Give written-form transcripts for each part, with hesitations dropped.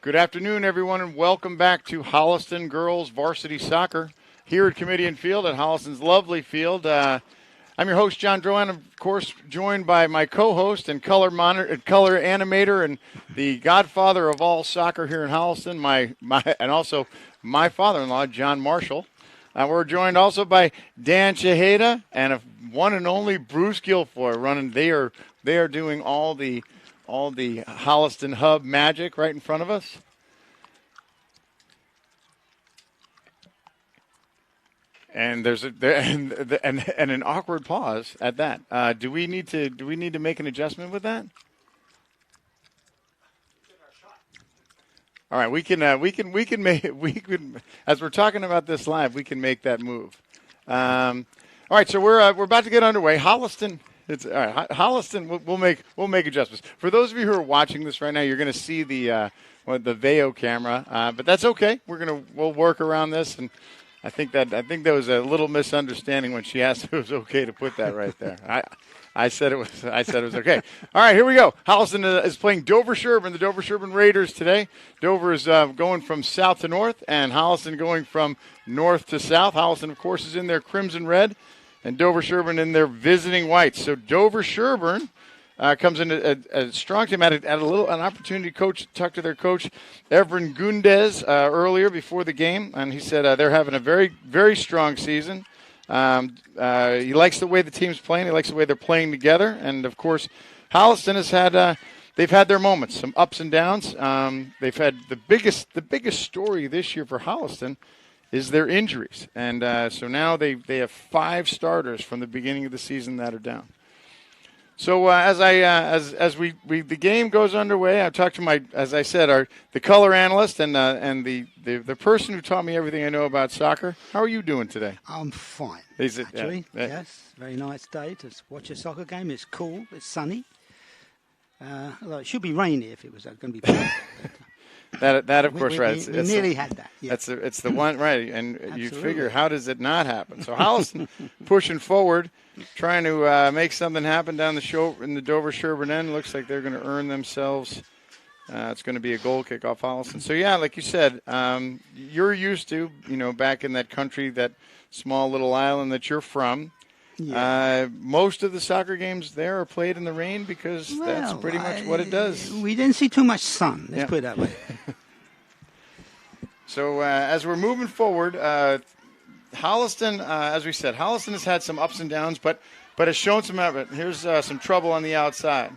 Good afternoon, everyone, and welcome back to Holliston Girls Varsity Soccer here at Kamitian Field at Holliston's lovely field. I'm your host, John Drohan, of course, joined by my co-host and color animator and the godfather of all soccer here in Holliston, and also my father-in-law, John Marshall. We're joined also by Dan Chaheda and one and only Bruce Guilfoyle running. They are doing all the Holliston Hub magic right in front of us. And there's an awkward pause at that. Do we need to make an adjustment with that? All right, we can as we're talking about this live, we can make that move. All right, so we're about to get underway. Holliston. It's all right. Holliston, we'll make adjustments. For those of you who are watching this right now, you're going to see the Veo camera, but that's okay. We'll work around this, and I think there was a little misunderstanding when she asked if it was okay to put that right there. I said it was okay. All right, here we go. Holliston is playing Dover-Sherborn, the Dover-Sherborn Raiders today. Dover is going from south to north, and Holliston going from north to south. Holliston, of course, is in their crimson red, and Dover-Sherborn in their visiting whites. So Dover-Sherborn comes in a strong team. Had an opportunity to talk to their coach, Evren Gundez, earlier before the game, and he said they're having a very, very strong season. He likes the way the team's playing. He likes the way they're playing together. And, of course, Holliston has had they've had their moments, some ups and downs. They've had the biggest story this year for Holliston is their injuries. And so now they have 5 starters from the beginning of the season that are down. So as the game goes underway, I talked to the color analyst and the person who taught me everything I know about soccer. How are you doing today? I'm fine. Actually, yes, very nice day to watch a soccer game. It's cool. It's sunny. Although it should be rainy if it was going to be. That of course, right. We nearly had that. Yeah. It's the one, right? And you figure, how does it not happen? So Holliston pushing forward, trying to make something happen down the show in the Dover-Sherborn end. Looks like they're going to earn themselves. It's going to be a goal kick off Holliston. So yeah, like you said, you're used to, back in that country, that small little island that you're from. Yeah. Most of the soccer games there are played in the rain because that's pretty much what it does. We didn't see too much sun, let's put it that way. So as we're moving forward, Holliston, as we said, Holliston has had some ups and downs, but has shown some effort. Here's some trouble on the outside.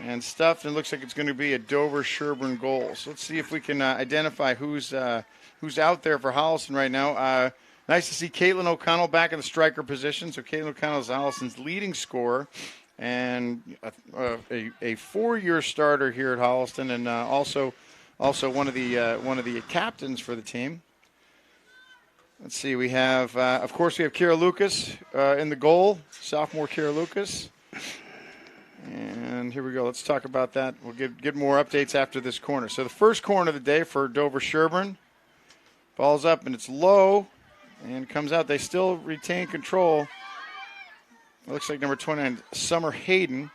And stuffed, and it looks like it's going to be a Dover-Sherborn goal. So let's see if we can identify who's out there for Holliston right now. Nice to see Caitlin O'Connell back in the striker position. So Caitlin O'Connell is Holliston's leading scorer and a 4-year starter here at Holliston, and also one of the captains for the team. Let's see. We have, of course, Kira Lucas in the goal, sophomore Kira Lucas. And here we go. Let's talk about that. We'll get more updates after this corner. So the first corner of the day for Dover-Sherborn. Ball's up and it's low. And comes out. They still retain control. It looks like number 29, Summer Hayden.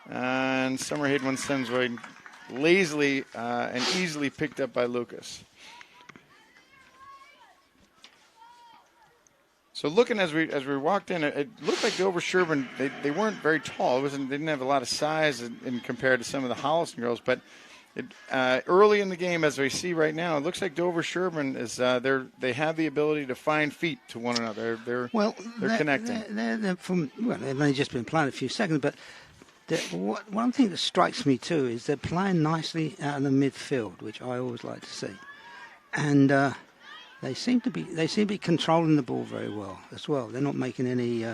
And Summer Hayden sends away lazily and easily picked up by Lucas. So looking as we walked in, it looked like Dover-Sherborn, they weren't very tall. They didn't have a lot of size in compared to some of the Holliston girls, but early in the game, as we see right now, it looks like Dover-Sherborn is they have the ability to find feet to one another. They're connecting. They've only just been playing a few seconds, but one thing that strikes me too is they're playing nicely out in the midfield, which I always like to see, and they seem to be controlling the ball very well as well. They're not making any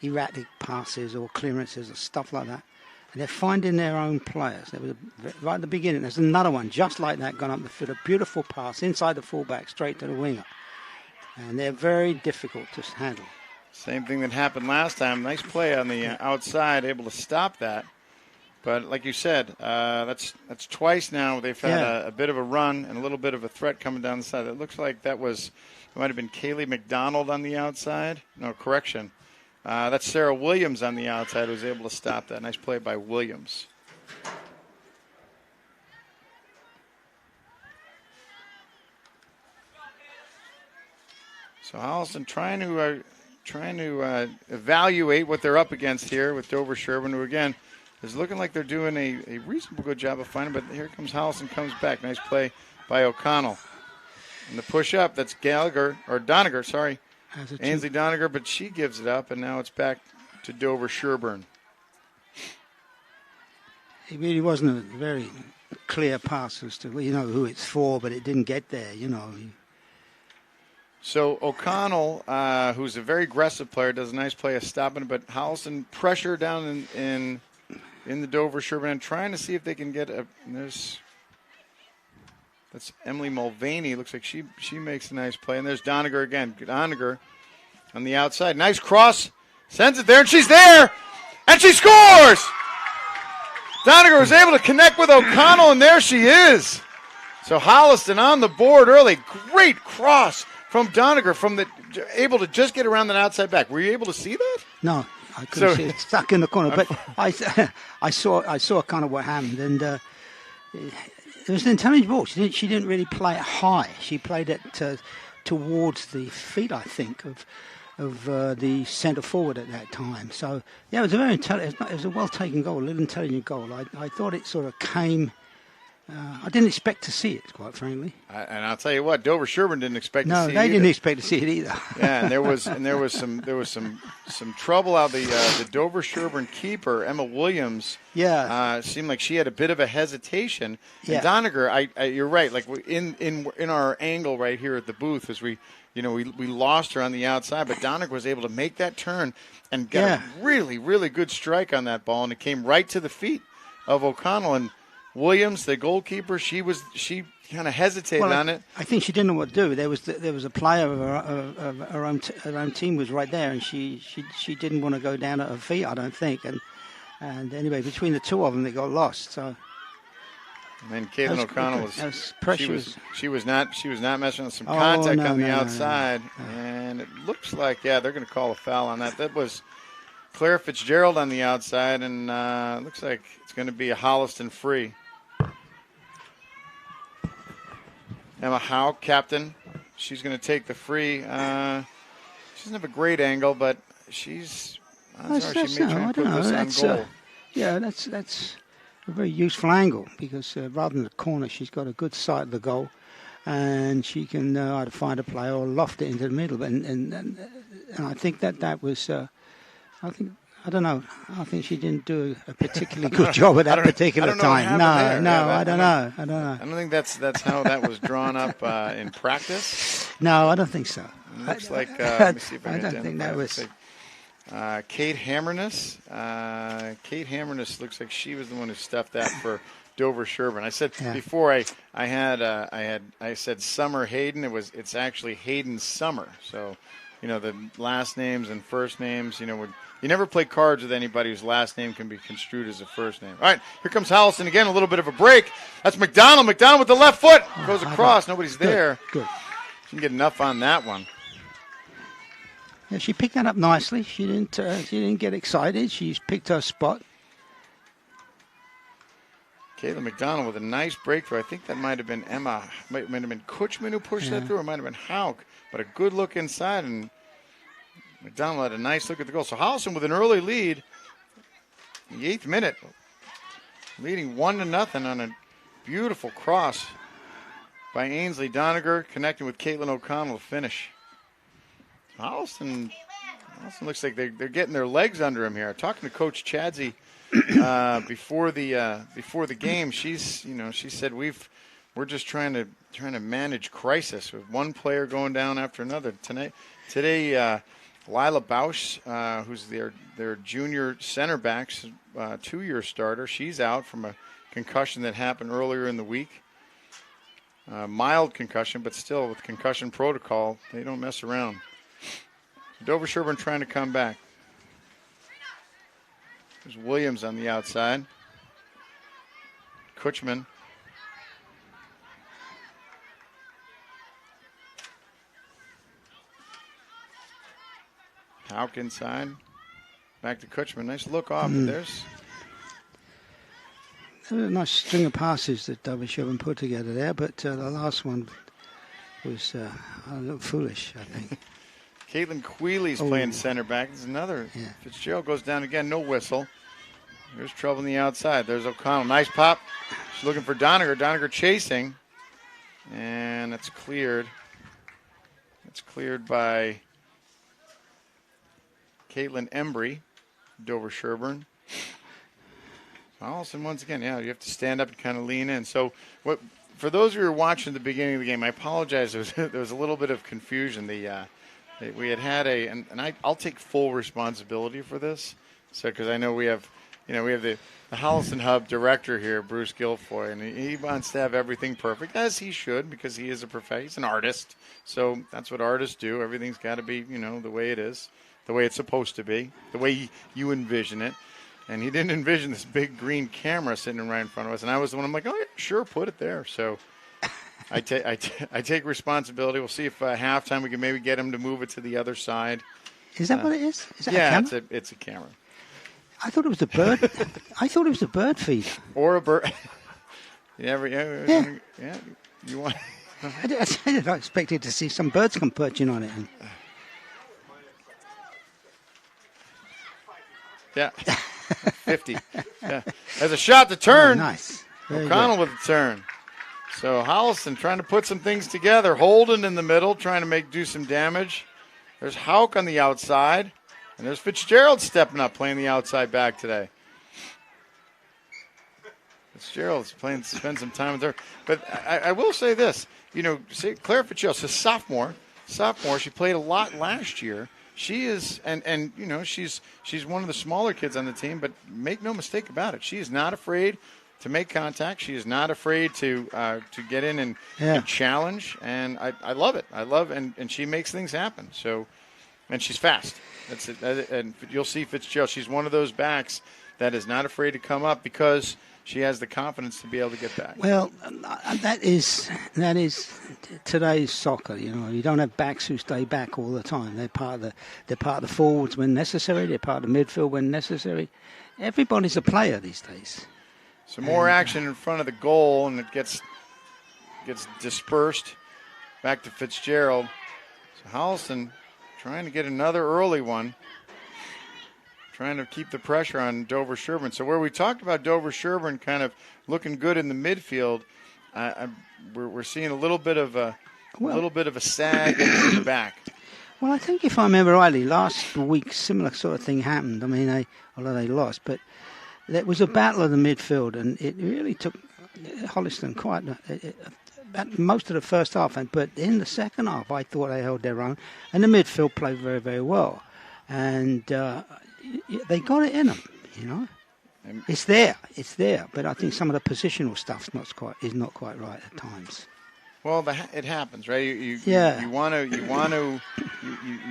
erratic passes or clearances or stuff like that. And they're finding their own players. Right at the beginning, there's another one just like that gone up the field. A beautiful pass inside the fullback, straight to the winger. And they're very difficult to handle. Same thing that happened last time. Nice play on the outside, able to stop that. But like you said, that's twice now they've had a bit of a run and a little bit of a threat coming down the side. It looks like it might have been Kaylee McDonald on the outside. No, correction. That's Sarah Williams on the outside who was able to stop that. Nice play by Williams. So Holliston trying to evaluate what they're up against here with Dover-Sherborn, who again is looking like they're doing a reasonable good job of finding. But here comes Holliston, comes back. Nice play by O'Connell. And the push up, that's Doniger, sorry. Ainsley Doniger, but she gives it up, and now it's back to Dover-Sherborn. It really wasn't a very clear pass as to who it's for, but it didn't get there. So O'Connell, who's a very aggressive player, does a nice play of stopping it, but Holliston pressure down in the Dover-Sherborn and trying to see if they can get that's Emily Mulvaney. Looks like she makes a nice play. And there's Doniger again. Doniger on the outside. Nice cross. Sends it there, and she's there. And she scores! Doniger was able to connect with O'Connell, and there she is. So Holliston on the board early. Great cross from Doniger, able to just get around that outside back. Were you able to see that? No, I couldn't see it. Stuck in the corner. But I saw kind of what happened, and it was an intelligent ball. She didn't really play it high. She played it towards the feet, I think, of the centre forward at that time. So yeah, it was a very it was a well taken goal, a little intelligent goal. I thought it sort of came. I didn't expect to see it, quite frankly. And I'll tell you what, Dover-Sherborn didn't expect to see it. No, they didn't expect to see it either. Yeah, and there was some trouble out. The Dover-Sherborn keeper, Emma Williams. Yeah. Seemed like she had a bit of a hesitation. Yeah. And Doniger, you're right. Like in our angle right here at the booth, as we lost her on the outside, but Doniger was able to make that turn and get a really, really good strike on that ball, and it came right to the feet of O'Connell. And Williams, the goalkeeper, she kind of hesitated on it. I think she didn't know what to do. There was a player of her own team was right there, and she didn't want to go down at her feet, I don't think. And anyway, between the two of them, they got lost. So. And then Caitlin O'Connell she was not messing with some contact on the outside, and it looks like they're going to call a foul on that. That was Claire Fitzgerald on the outside, and it looks like it's going to be a Holliston free. Emma Howe, captain, she's going to take the free. She doesn't have a great angle, but she may try and put this on goal. That's a very useful angle because rather than the corner, she's got a good sight of the goal, and she can either find a player or loft it into the middle. And I think that was. I don't know. I think she didn't do a particularly good job at that particular time. I don't know. I don't think that's how that was drawn up in practice. No, I don't think so. It looks like. Let me see if I don't think that was. Kate Hammerness. Kate Hammerness looks like she was the one who stuffed that for Dover-Sherborn. I said before I said Summer Hayden. It's actually Hayden Summer. So, the last names and first names. You never play cards with anybody whose last name can be construed as a first name. All right, here comes Holliston again. A little bit of a break. That's McDonald. McDonald with the left foot goes across. Nobody's there. Good. She can get enough on that one. Yeah, she picked that up nicely. She didn't get excited. She's picked her spot. Kayla McDonald with a nice breakthrough. I think that might have been Emma. Might have been Kutchman who pushed that through, or might have been Hauk. But a good look inside, and McDonald had a nice look at the goal. So Holliston with an early lead in the 8th minute, leading 1-0 on a beautiful cross by Ainsley Doniger, connecting with Caitlin O'Connell to finish. Holliston looks like they're getting their legs under him here. Talking to Coach Chadsey before the game, she said we're just trying to manage crisis with one player going down after another. Today, Lila Bausch, who's their junior center backs, 2-year starter, she's out from a concussion that happened earlier in the week. Mild concussion, but still with concussion protocol, they don't mess around. Dover-Sherborn trying to come back. There's Williams on the outside. Kutchman. Hauk inside. Back to Kutchman. Nice look off. But there's a nice string of passes that Dover-Sherborn put together there, but the last one was a little foolish, I think. Caitlin Queeley's playing center back. There's another. Yeah. Fitzgerald goes down again. No whistle. There's trouble on the outside. There's O'Connell. Nice pop. She's looking for Doniger. Doniger chasing. And it's cleared. It's cleared by Caitlin Embry, Dover-Sherborn. Holliston once again, yeah, you have to stand up and kind of lean in. So what? For those of you who were watching the beginning of the game, I apologize. There was a little bit of confusion. We had and I'll take full responsibility for this. So because I know we have the Holliston Hub director here, Bruce Guilfoy, and he wants to have everything perfect, as he should, because he is a professional. He's an artist. So that's what artists do. Everything's got to be, the way it is, the way it's supposed to be, the way you envision it. And he didn't envision this big green camera sitting right in front of us. And I was the one, I'm like, oh, yeah, sure, put it there. So I take responsibility. We'll see if halftime we can maybe get him to move it to the other side. Is that what it is? Is that yeah, a camera? it's a camera. I thought it was a bird. I thought it was a bird feeder. Or a bird. Yeah. You want? I expected to see some birds come perching on it. Yeah. 50. Yeah. There's a shot to turn. Oh, nice. Very O'Connell good. with the turn. So Holliston trying to put some things together. Holden in the middle trying to do some damage. There's Hauk on the outside. And there's Fitzgerald stepping up, playing the outside back today. Fitzgerald's spend some time with her. But I will say this. Claire Fitzgerald, so sophomore. She played a lot last year. She is, and she's one of the smaller kids on the team, but make no mistake about it. She is not afraid to make contact. She is not afraid to get in and challenge, and I love it. And she makes things happen. So, and she's fast. That's it. And you'll see Fitzgerald. She's one of those backs that is not afraid to come up because she has the confidence to be able to get back. Well, that is today's soccer. You don't have backs who stay back all the time. They're part of the forwards when necessary. They're part of the midfield when necessary. Everybody's a player these days. Some more action in front of the goal, and it gets dispersed back to Fitzgerald. So Holliston trying to get another early one. Trying to keep the pressure on Dover-Sherborn. So where we talked about Dover-Sherborn kind of looking good in the midfield, we're seeing a little bit of a sag in the back. Well, I think if I remember rightly, last week similar sort of thing happened. I mean, although they lost, but there was a battle of the midfield, and it really took Holliston quite about most of the first half. But in the second half, I thought they held their own, and the midfield played very, very well, and they got it in them. It's there, but I think some of the positional stuff's not quite right at times. Well, it happens, right? You want to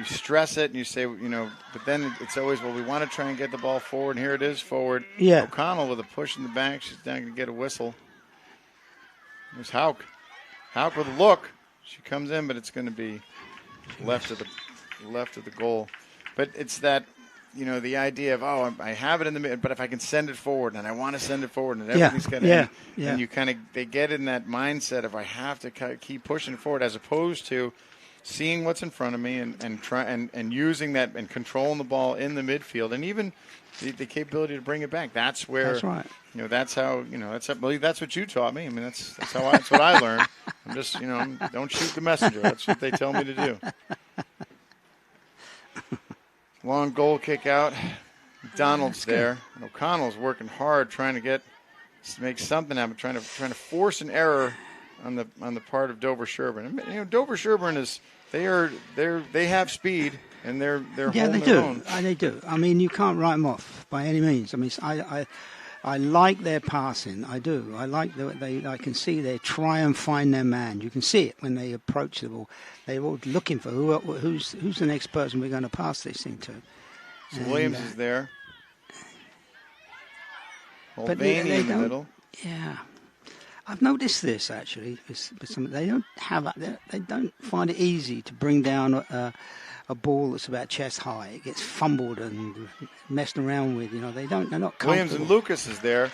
stress it, and you say, but then it's always, we want to try and get the ball forward, and here it is forward. Yeah. O'Connell with a push in the back. She's not going to get a whistle. There's Hauk. Hauk with a look. She comes in, but it's going to be left of the goal. But it's that, the idea of, I have it in the mid, but if I can send it forward, and I want to send it forward, and everything's going to, and you they get in that mindset of I have to keep pushing forward, as opposed to seeing what's in front of me and using that and controlling the ball in the midfield, and even the capability to bring it back. That's where, that's right. That's how, I believe that's what you taught me. I mean, that's what I learned. I'm just, don't shoot the messenger. That's what they tell me to do. Long goal kick out. McDonald's there. And O'Connell's working hard trying to make something happen, trying to force an error on the part of Dover-Sherborn. Dover-Sherborn they have speed, and they're holding their own. Yeah, they do. I mean, you can't write them off by any means. I mean, I like their passing. I do. I like I can see they try and find their man. You can see it when they approach the ball. They're all looking for who's the next person we're going to pass this thing to. So Williams is there. Mulvaney in the middle. Yeah, I've noticed this actually. They don't find it easy to bring down a ball that's about chest high. It gets fumbled and messed around with. They're not comfortable. Williams and Lucas is there.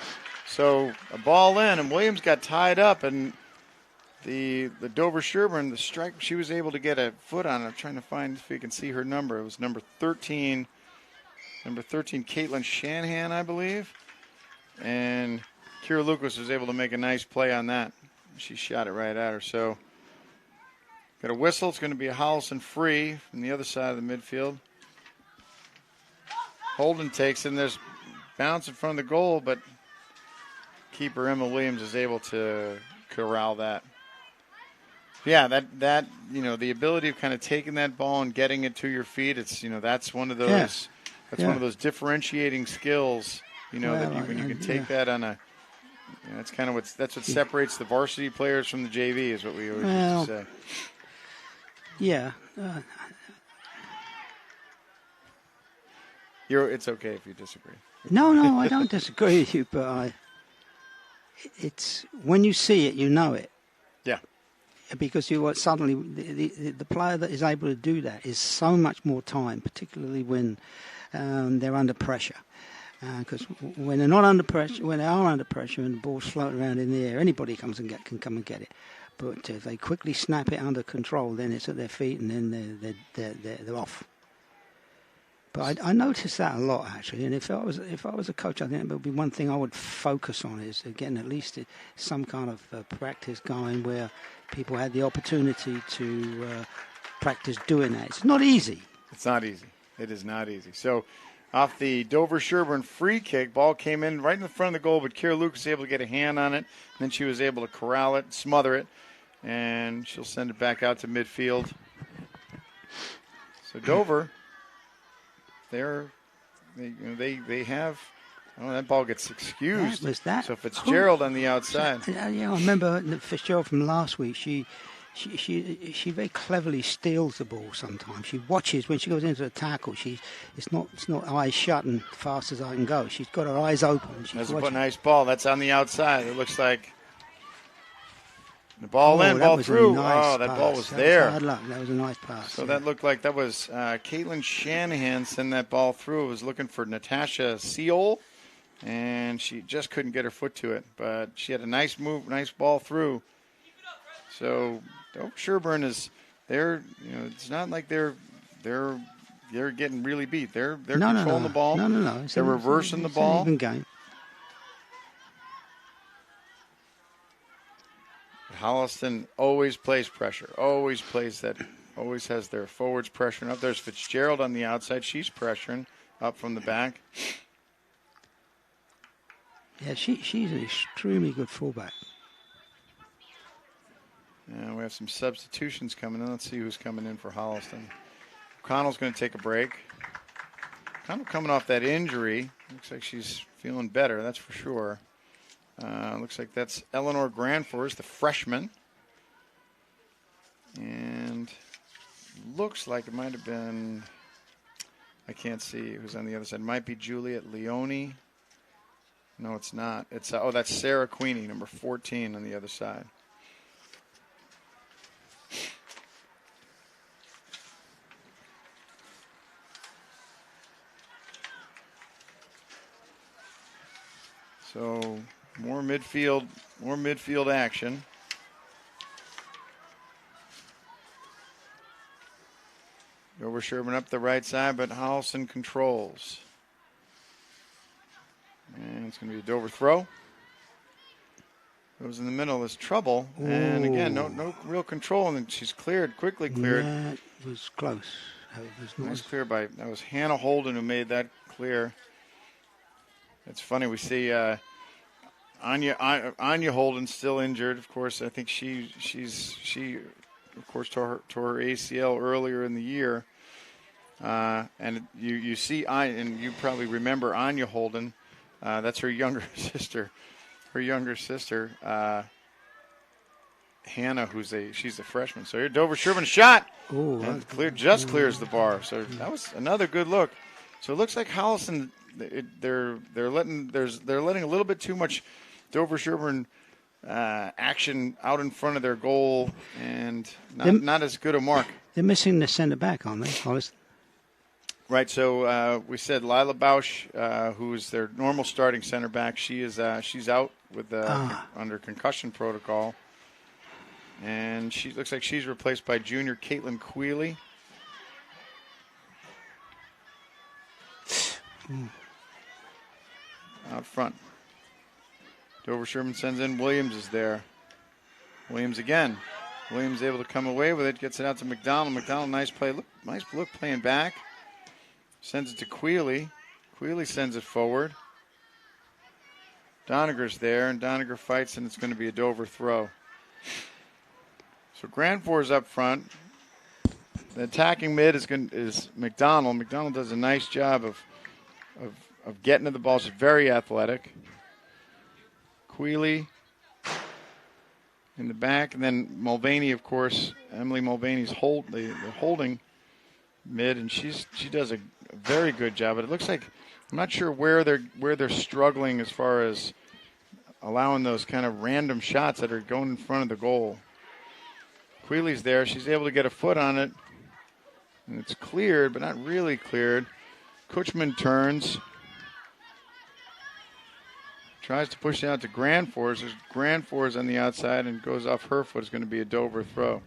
So a ball in, and Williams got tied up, and the Dover-Sherborn, the strike, she was able to get a foot on it. I'm trying to find if you can see her number. It was number 13, Caitlin Shanahan, I believe. And Kira Lucas was able to make a nice play on that. She shot it right at her. So got a whistle. It's going to be a Holliston free from the other side of the midfield. Holden takes it, and there's bounce in front of the goal, but keeper Emma Williams is able to corral that. Yeah, that the ability of kind of taking that ball and getting it to your feet, it's that's one of those one of those differentiating skills, that you can take that on a that's kind of what separates the varsity players from the JV is what we always used to say. Yeah. It's okay if you disagree. No, I don't disagree with you, but it's when you see it, you know it. Yeah. Because suddenly the player that is able to do that is so much more time, particularly when they're under pressure. Because when they're not under pressure, when they are under pressure and the ball's floating around in the air, anybody can come and get it. But if they quickly snap it under control, then it's at their feet, and then they're off. But I noticed that a lot, actually. And if I was a coach, I think it would be one thing I would focus on is getting at least some kind of practice going where people had the opportunity to practice doing that. It's not easy. It's not easy. It is not easy. So off the Dover-Sherborn free kick, ball came in right in the front of the goal, but Kira Lucas was able to get a hand on it. And then she was able to corral it, smother it, and she'll send it back out to midfield. So Dover... They have. Oh, that ball gets excused. So Fitzgerald on the outside. Yeah, I remember Fitzgerald from last week. She very cleverly steals the ball. Sometimes she watches when she goes into the tackle. It's not eyes shut and fast as I can go. She's got her eyes open. That's a nice ball. That's on the outside. It looks like. The ball ball through. That ball was there. Hard luck. That was a nice pass. So that looked like that was Caitlin Shanahan sending that ball through. It was looking for Natasha Seol, and she just couldn't get her foot to it. But she had a nice move, nice ball through. So Dover-Sherborn is there. It's not like they're getting really beat. They're controlling the ball. No. They're reversing the ball. It's an even game. Holliston always plays pressure, always has their forwards pressuring up. There's Fitzgerald on the outside. She's pressuring up from the back. Yeah, she's an extremely good fullback. Yeah, we have some substitutions coming in. Let's see who's coming in for Holliston. O'Connell's going to take a break. O'Connell coming off that injury. Looks like she's feeling better, that's for sure. Looks like that's Eleanor Granfors, the freshman. And looks like it might have been, I can't see who's on the other side. It might be Juliet Leone. No, it's not. That's Sarah Queenie, number 14 on the other side. So more midfield action. Dover-Sherborn up the right side, but Holliston controls. And it's going to be a Dover throw. Goes in the middle. There's trouble. Ooh. And again, no real control. And she's quickly cleared. That was close. That was clear that was Hannah Holden who made that clear. It's funny. We see Anya Holden still injured. Of course, I think she of course tore her ACL earlier in the year. And you see, and you probably remember Anya Holden. That's her younger sister. Hannah, she's a freshman. So here, Dover-Sherborn shot. Ooh, and clears the bar. So that was another good look. So it looks like Holliston, they're letting a little bit too much Dover-Sherborn action out in front of their goal, and not as good a mark. They're missing the center back, aren't they, Holliston? Right. So we said Lila Bausch, who is their normal starting center back, she's out with under concussion protocol. And she looks like she's replaced by junior Caitlin Quealy. Out front. Dover-Sherborn sends in. Williams is there. Williams again. Williams able to come away with it. Gets it out to McDonald. McDonald, nice play. Nice look playing back. Sends it to Quealy. Quealy sends it forward. Doniger's there, and Doniger fights, and it's going to be a Dover throw. So Grandfour's up front. The attacking mid is McDonald. McDonald does a nice job of getting to the ball. She's very athletic. Quealy in the back, and then Mulvaney, of course. Emily Mulvaney's the holding mid, and she does a very good job. But it looks like I'm not sure where they're struggling as far as allowing those kind of random shots that are going in front of the goal. Quealy's there. She's able to get a foot on it, and it's cleared, but not really cleared. Kutchman turns. Tries to push it out to Grandfour's. There's Grandfour's on the outside and goes off her foot. It's going to be a Dover throw.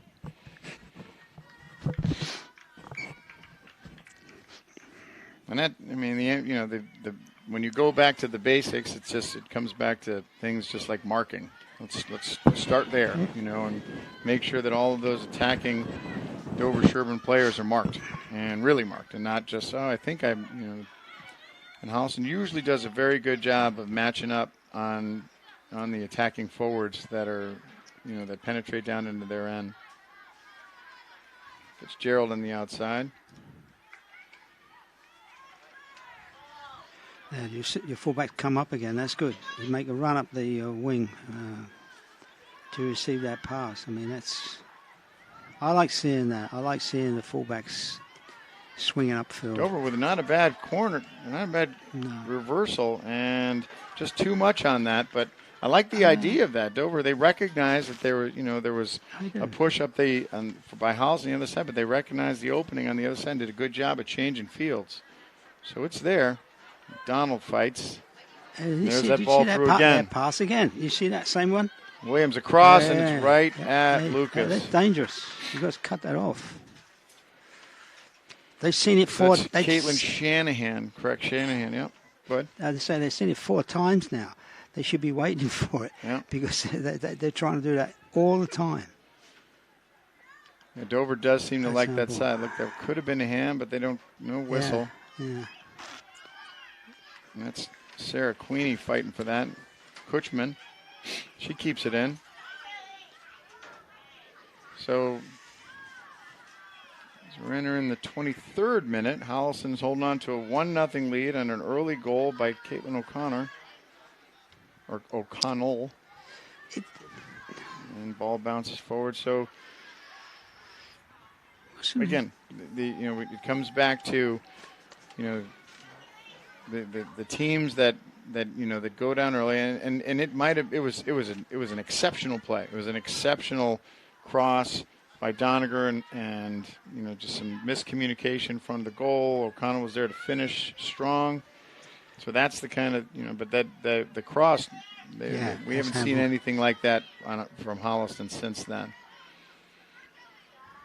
And that, I mean, the when you go back to the basics, it comes back to things just like marking. Let's start there, and make sure that all of those attacking Dover-Sherborn players are marked and really marked, and not just I think And Holliston usually does a very good job of matching up on the attacking forwards that are, that penetrate down into their end. Fitzgerald on the outside. Your fullback come up again. That's good. You make a run up the wing to receive that pass. I mean, I like seeing that. I like seeing the fullbacks swinging upfield. Dover with not a bad corner, not a bad reversal, and just too much on that. But I like the idea of that. Dover, they recognized that there was a push up by Holliston on the other side, but they recognized the opening on the other side and did a good job of changing fields. So it's there. Donald fights. There's that ball through again. That pass again. You see that same one? Williams across, and it's right at Lucas. That's dangerous. You've got to cut that off. They've seen it four. That's Caitlin Shanahan, correct? Shanahan, yep. Go ahead. They say they've seen it 4 times now. They should be waiting for it because they're trying to do that all the time. Yeah, Dover does seem to like that side. Look, there could have been a hand, but they don't. No whistle. Yeah. And that's Sarah Queenie fighting for that. Kutchman, she keeps it in. So we're entering the 23rd minute. Holliston's holding on to a 1-0 lead on an early goal by Caitlin O'Connor. Or O'Connell. And ball bounces forward. So again, it comes back to, the teams that go down early, and it was an exceptional play. It was an exceptional cross by Doniger and just some miscommunication in front of the goal. O'Connell was there to finish strong. So that's the kind of but the cross, we haven't seen anything like that from Holliston since then.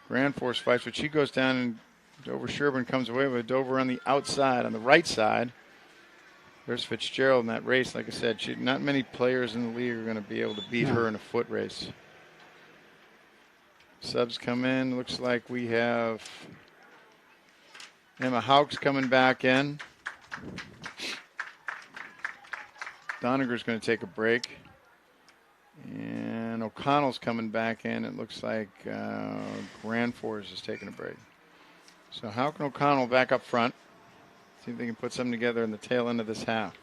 Grandforce fights, but she goes down, and Dover-Sherborn comes away with Dover on the outside, on the right side. There's Fitzgerald in that race. Like I said, not many players in the league are going to be able to beat her in a foot race. Subs come in. Looks like we have Emma Hauks coming back in. Doniger's going to take a break. And O'Connell's coming back in. It looks like Grandforce is taking a break. So Hauck and O'Connell back up front. See if they can put something together in the tail end of this half.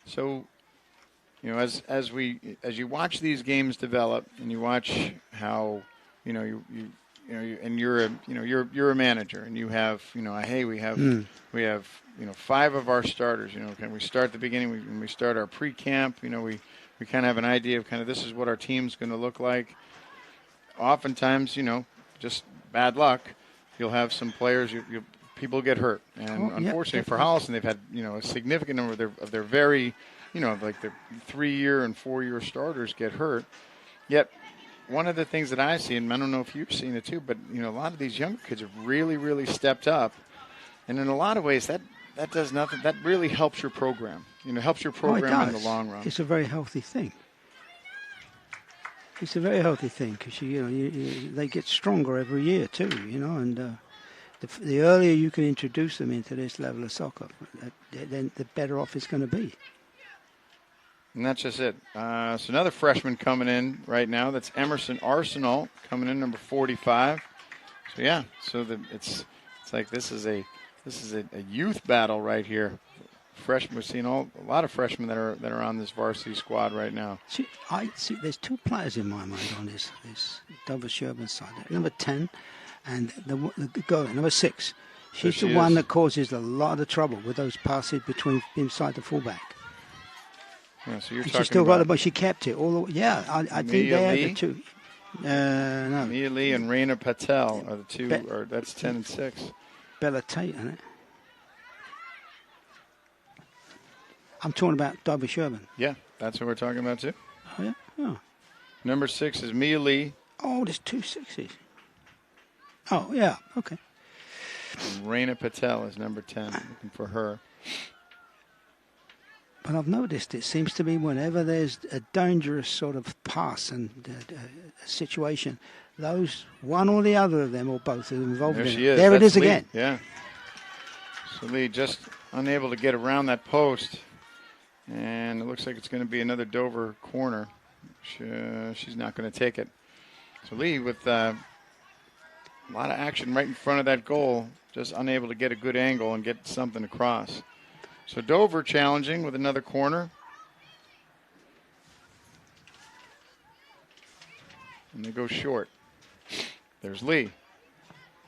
So, as you watch these games develop, and you watch how, and you're a manager, and you have, hey, we have 5 of our starters. Can we start at the beginning? When we start our pre-camp, we kind of have an idea of kind of this is what our team's going to look like. Oftentimes, just bad luck. You'll have some players, people get hurt. And unfortunately for Holliston, they've had, a significant number of their very, like their 3-year and 4-year starters get hurt. Yet one of the things that I see, and I don't know if you've seen it too, but, a lot of these younger kids have really, really stepped up. And in a lot of ways, that does nothing. That really helps your program. Helps your program in the long run. It's a very healthy thing. It's a very healthy thing because they get stronger every year too. And the earlier you can introduce them into this level of soccer, then the better off it's going to be. And that's just it. So another freshman coming in right now. That's Emerson Arsenal coming in, number 45. So yeah, it's like this is a youth battle right here. Freshmen, we've seen a lot of freshmen that are on this varsity squad right now. See, there's two players in my mind on this Dover-Sherborn side. Number 10 and the girl, number 6. She's the one that causes a lot of trouble with those passes between inside the fullback. Yeah, so you're and talking she still about got it, but she kept it all the way. Yeah, I think they are the two. No. Mia Lee and Raina Patel are the two. That's 10 and 6. Bella Tate, isn't it? I'm talking about Dover-Sherborn. Yeah, that's what we're talking about too. Oh, yeah? Oh. Number 6 is Mia Lee. Oh, there's 2 6s. Oh, yeah, okay. And Raina Patel is number 10, looking for her. But I've noticed it seems to be whenever there's a dangerous sort of pass and a situation, those one or the other of them or both are involved in it. There That's it is Lee. again. Yeah. So Lee just unable to get around that post. And it looks like it's going to be another Dover corner. She's not going to take it. So Lee with a lot of action right in front of that goal, just unable to get a good angle and get something across. So Dover challenging with another corner. And they go short. There's Lee.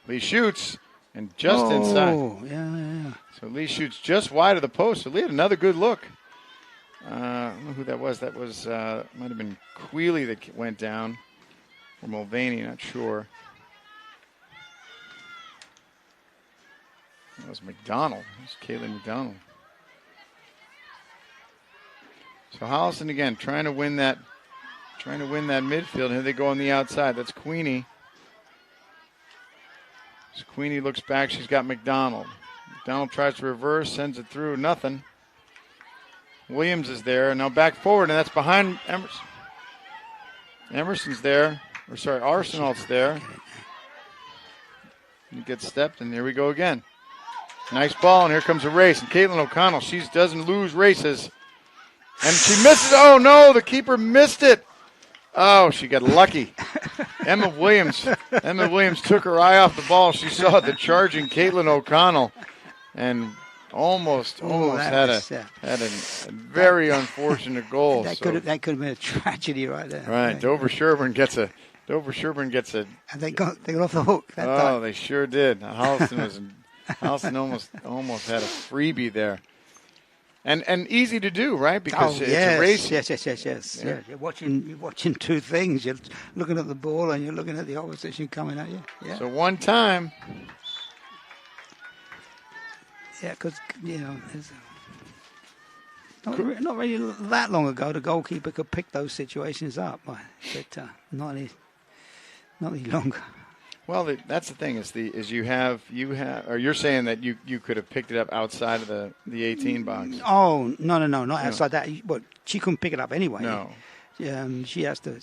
Lee shoots and just inside. Oh, yeah. So Lee shoots just wide of the post. So Lee had another good look. I don't know who that was. That was might have been Queeley that went down. Or Mulvaney, not sure. That was McDonald. It was Caitlin McDonald. So Holliston again trying to win that midfield. Here they go on the outside. That's Queenie. So Queenie looks back. She's got McDonald. McDonald tries to reverse, sends it through. Nothing. Williams is there. Now back forward, and that's behind Emerson. Emerson's there. Arsenal's there. He gets stepped, and here we go again. Nice ball, and here comes a race. And Caitlin O'Connell, she doesn't lose races. And she misses. Oh, no, the keeper missed it. Oh, she got lucky. Emma Williams took her eye off the ball. She saw the charging Caitlin O'Connell and almost had a very unfortunate goal. That could have been a tragedy right there. Right, Dover-Sherborn gets a. And they got off the hook that time. Oh, they sure did. Holliston almost had a freebie there. And easy to do, right? Because it's a race. Yes. Yeah. You're watching two things. You're looking at the ball and you're looking at the opposition coming at you. Yeah. So one time. Yeah, because, not really that long ago, the goalkeeper could pick those situations up, but not any longer. Well, that's the thing you're saying that you could have picked it up outside of the 18 box. Oh, no, not outside that. Well, she couldn't pick it up anyway. No. She has to.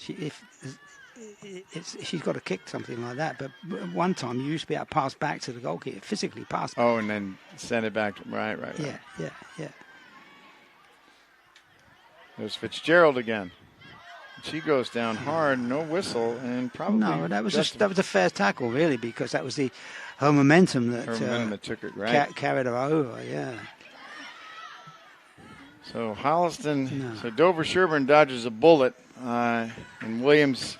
She's got to kick something like that. But one time you used to be able to pass back to the goalkeeper, physically pass back. Oh, and then send it back. Right. Yeah. There's Fitzgerald again. She goes down hard, no whistle, and probably that was a fair tackle, really, because that was her momentum that took it right, carried her over. Yeah. So so Dover-Sherborn dodges a bullet, and Williams,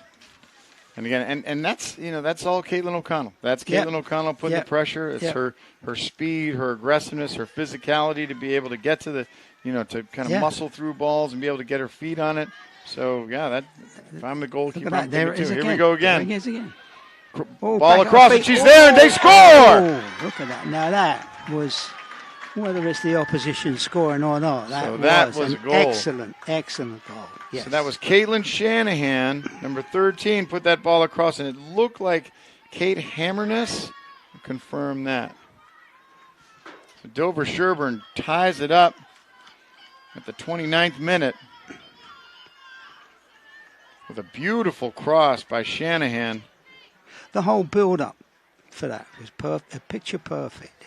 and again, and that's all Caitlin O'Connell. That's Caitlin O'Connell putting the pressure. It's her speed, her aggressiveness, her physicality to be able to get to to kind of muscle through balls and be able to get her feet on it. So, if I'm the goalkeeper, I'm thinking too. Here we go again. Oh, Ball back across, feet. and she's there, and they score! Oh, look at that. Now that was, whether it's the opposition scoring or not, that was a an goal. Excellent goal. Yes. So that was Caitlin Shanahan, number 13, put that ball across, and it looked like Kate Hammerness. Confirm that. So Dover-Sherborn ties it up at the 29th minute with a beautiful cross by Shanahan. The whole build-up for that was picture perfect.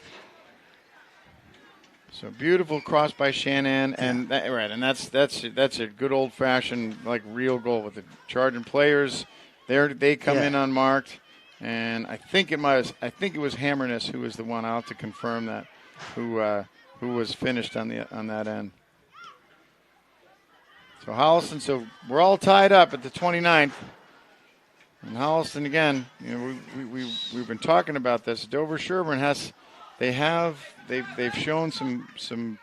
So beautiful cross by Shanahan, and that's a good old-fashioned like real goal with the charging players. They come in unmarked, and I think it was Hammerness who was the one. I'll have to confirm that who was finished on that end. So Holliston, so we're all tied up at the 29th. And Holliston again, we've been talking about this. Dover-Sherborn they've shown some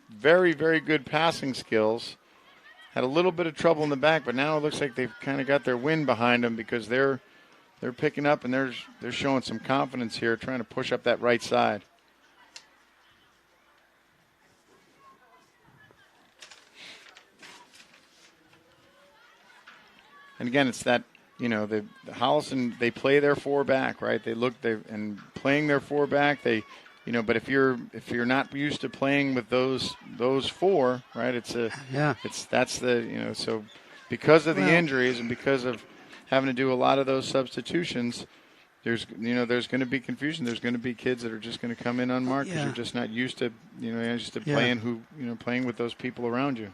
very, very good passing skills. Had a little bit of trouble in the back, but now it looks like they've kind of got their wind behind them because they're picking up and they're showing some confidence here, trying to push up that right side. And again, it's that, the Holliston, they play their four back, right? And playing their four back, but if you're not used to playing with those four, right? So because of the injuries and because of having to do a lot of those substitutions, there's going to be confusion. There's going to be kids that are just going to come in unmarked because you're just not used to, playing with those people around you.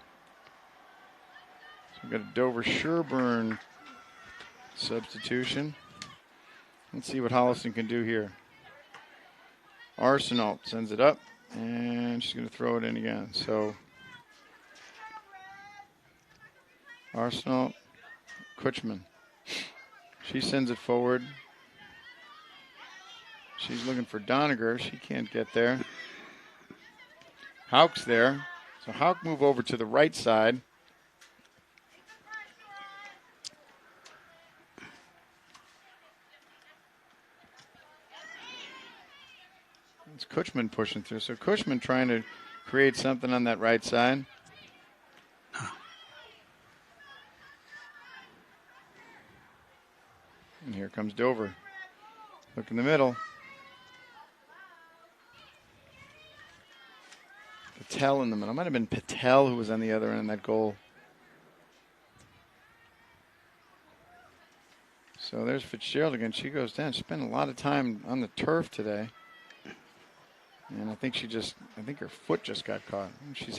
So we've got a Dover-Sherborn substitution. Let's see what Holliston can do here. Arsenal sends it up, and she's going to throw it in again. So Arsenal, Kutchman. She sends it forward. She's looking for Doniger. She can't get there. Hauk's there. So Hauk move over to the right side. It's Kutchman pushing through. So Kutchman trying to create something on that right side. And here comes Dover. Look in the middle. Patel in the middle. Might have been Patel who was on the other end of that goal. So there's Fitzgerald again. She goes down. She spent a lot of time on the turf today. And I think her foot just got caught. She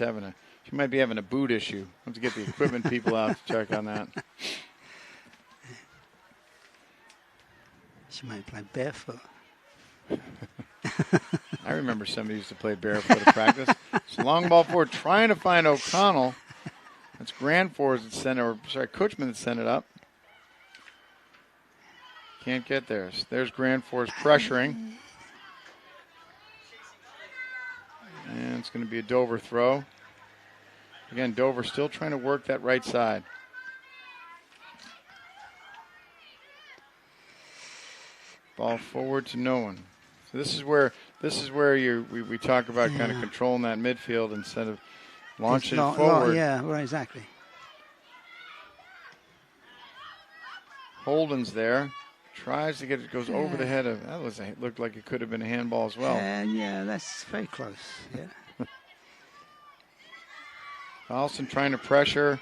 might be having a boot issue. We'll have to get the equipment people out to check on that. She might play barefoot. I remember somebody used to play barefoot at practice. It's long ball forward, trying to find O'Connell. That's Grandforce that sent it, Kutchman that sent it up. Can't get there. So there's Grandforce pressuring. And it's going to be a Dover throw. Again, Dover still trying to work that right side. Ball forward to no one. So this is where we talk about kind of controlling that midfield instead of launching it forward. Right, exactly. Holden's there. Tries to get it, goes over the head of. Looked like it could have been a handball as well. That's very close. Yeah. Holliston trying to pressure.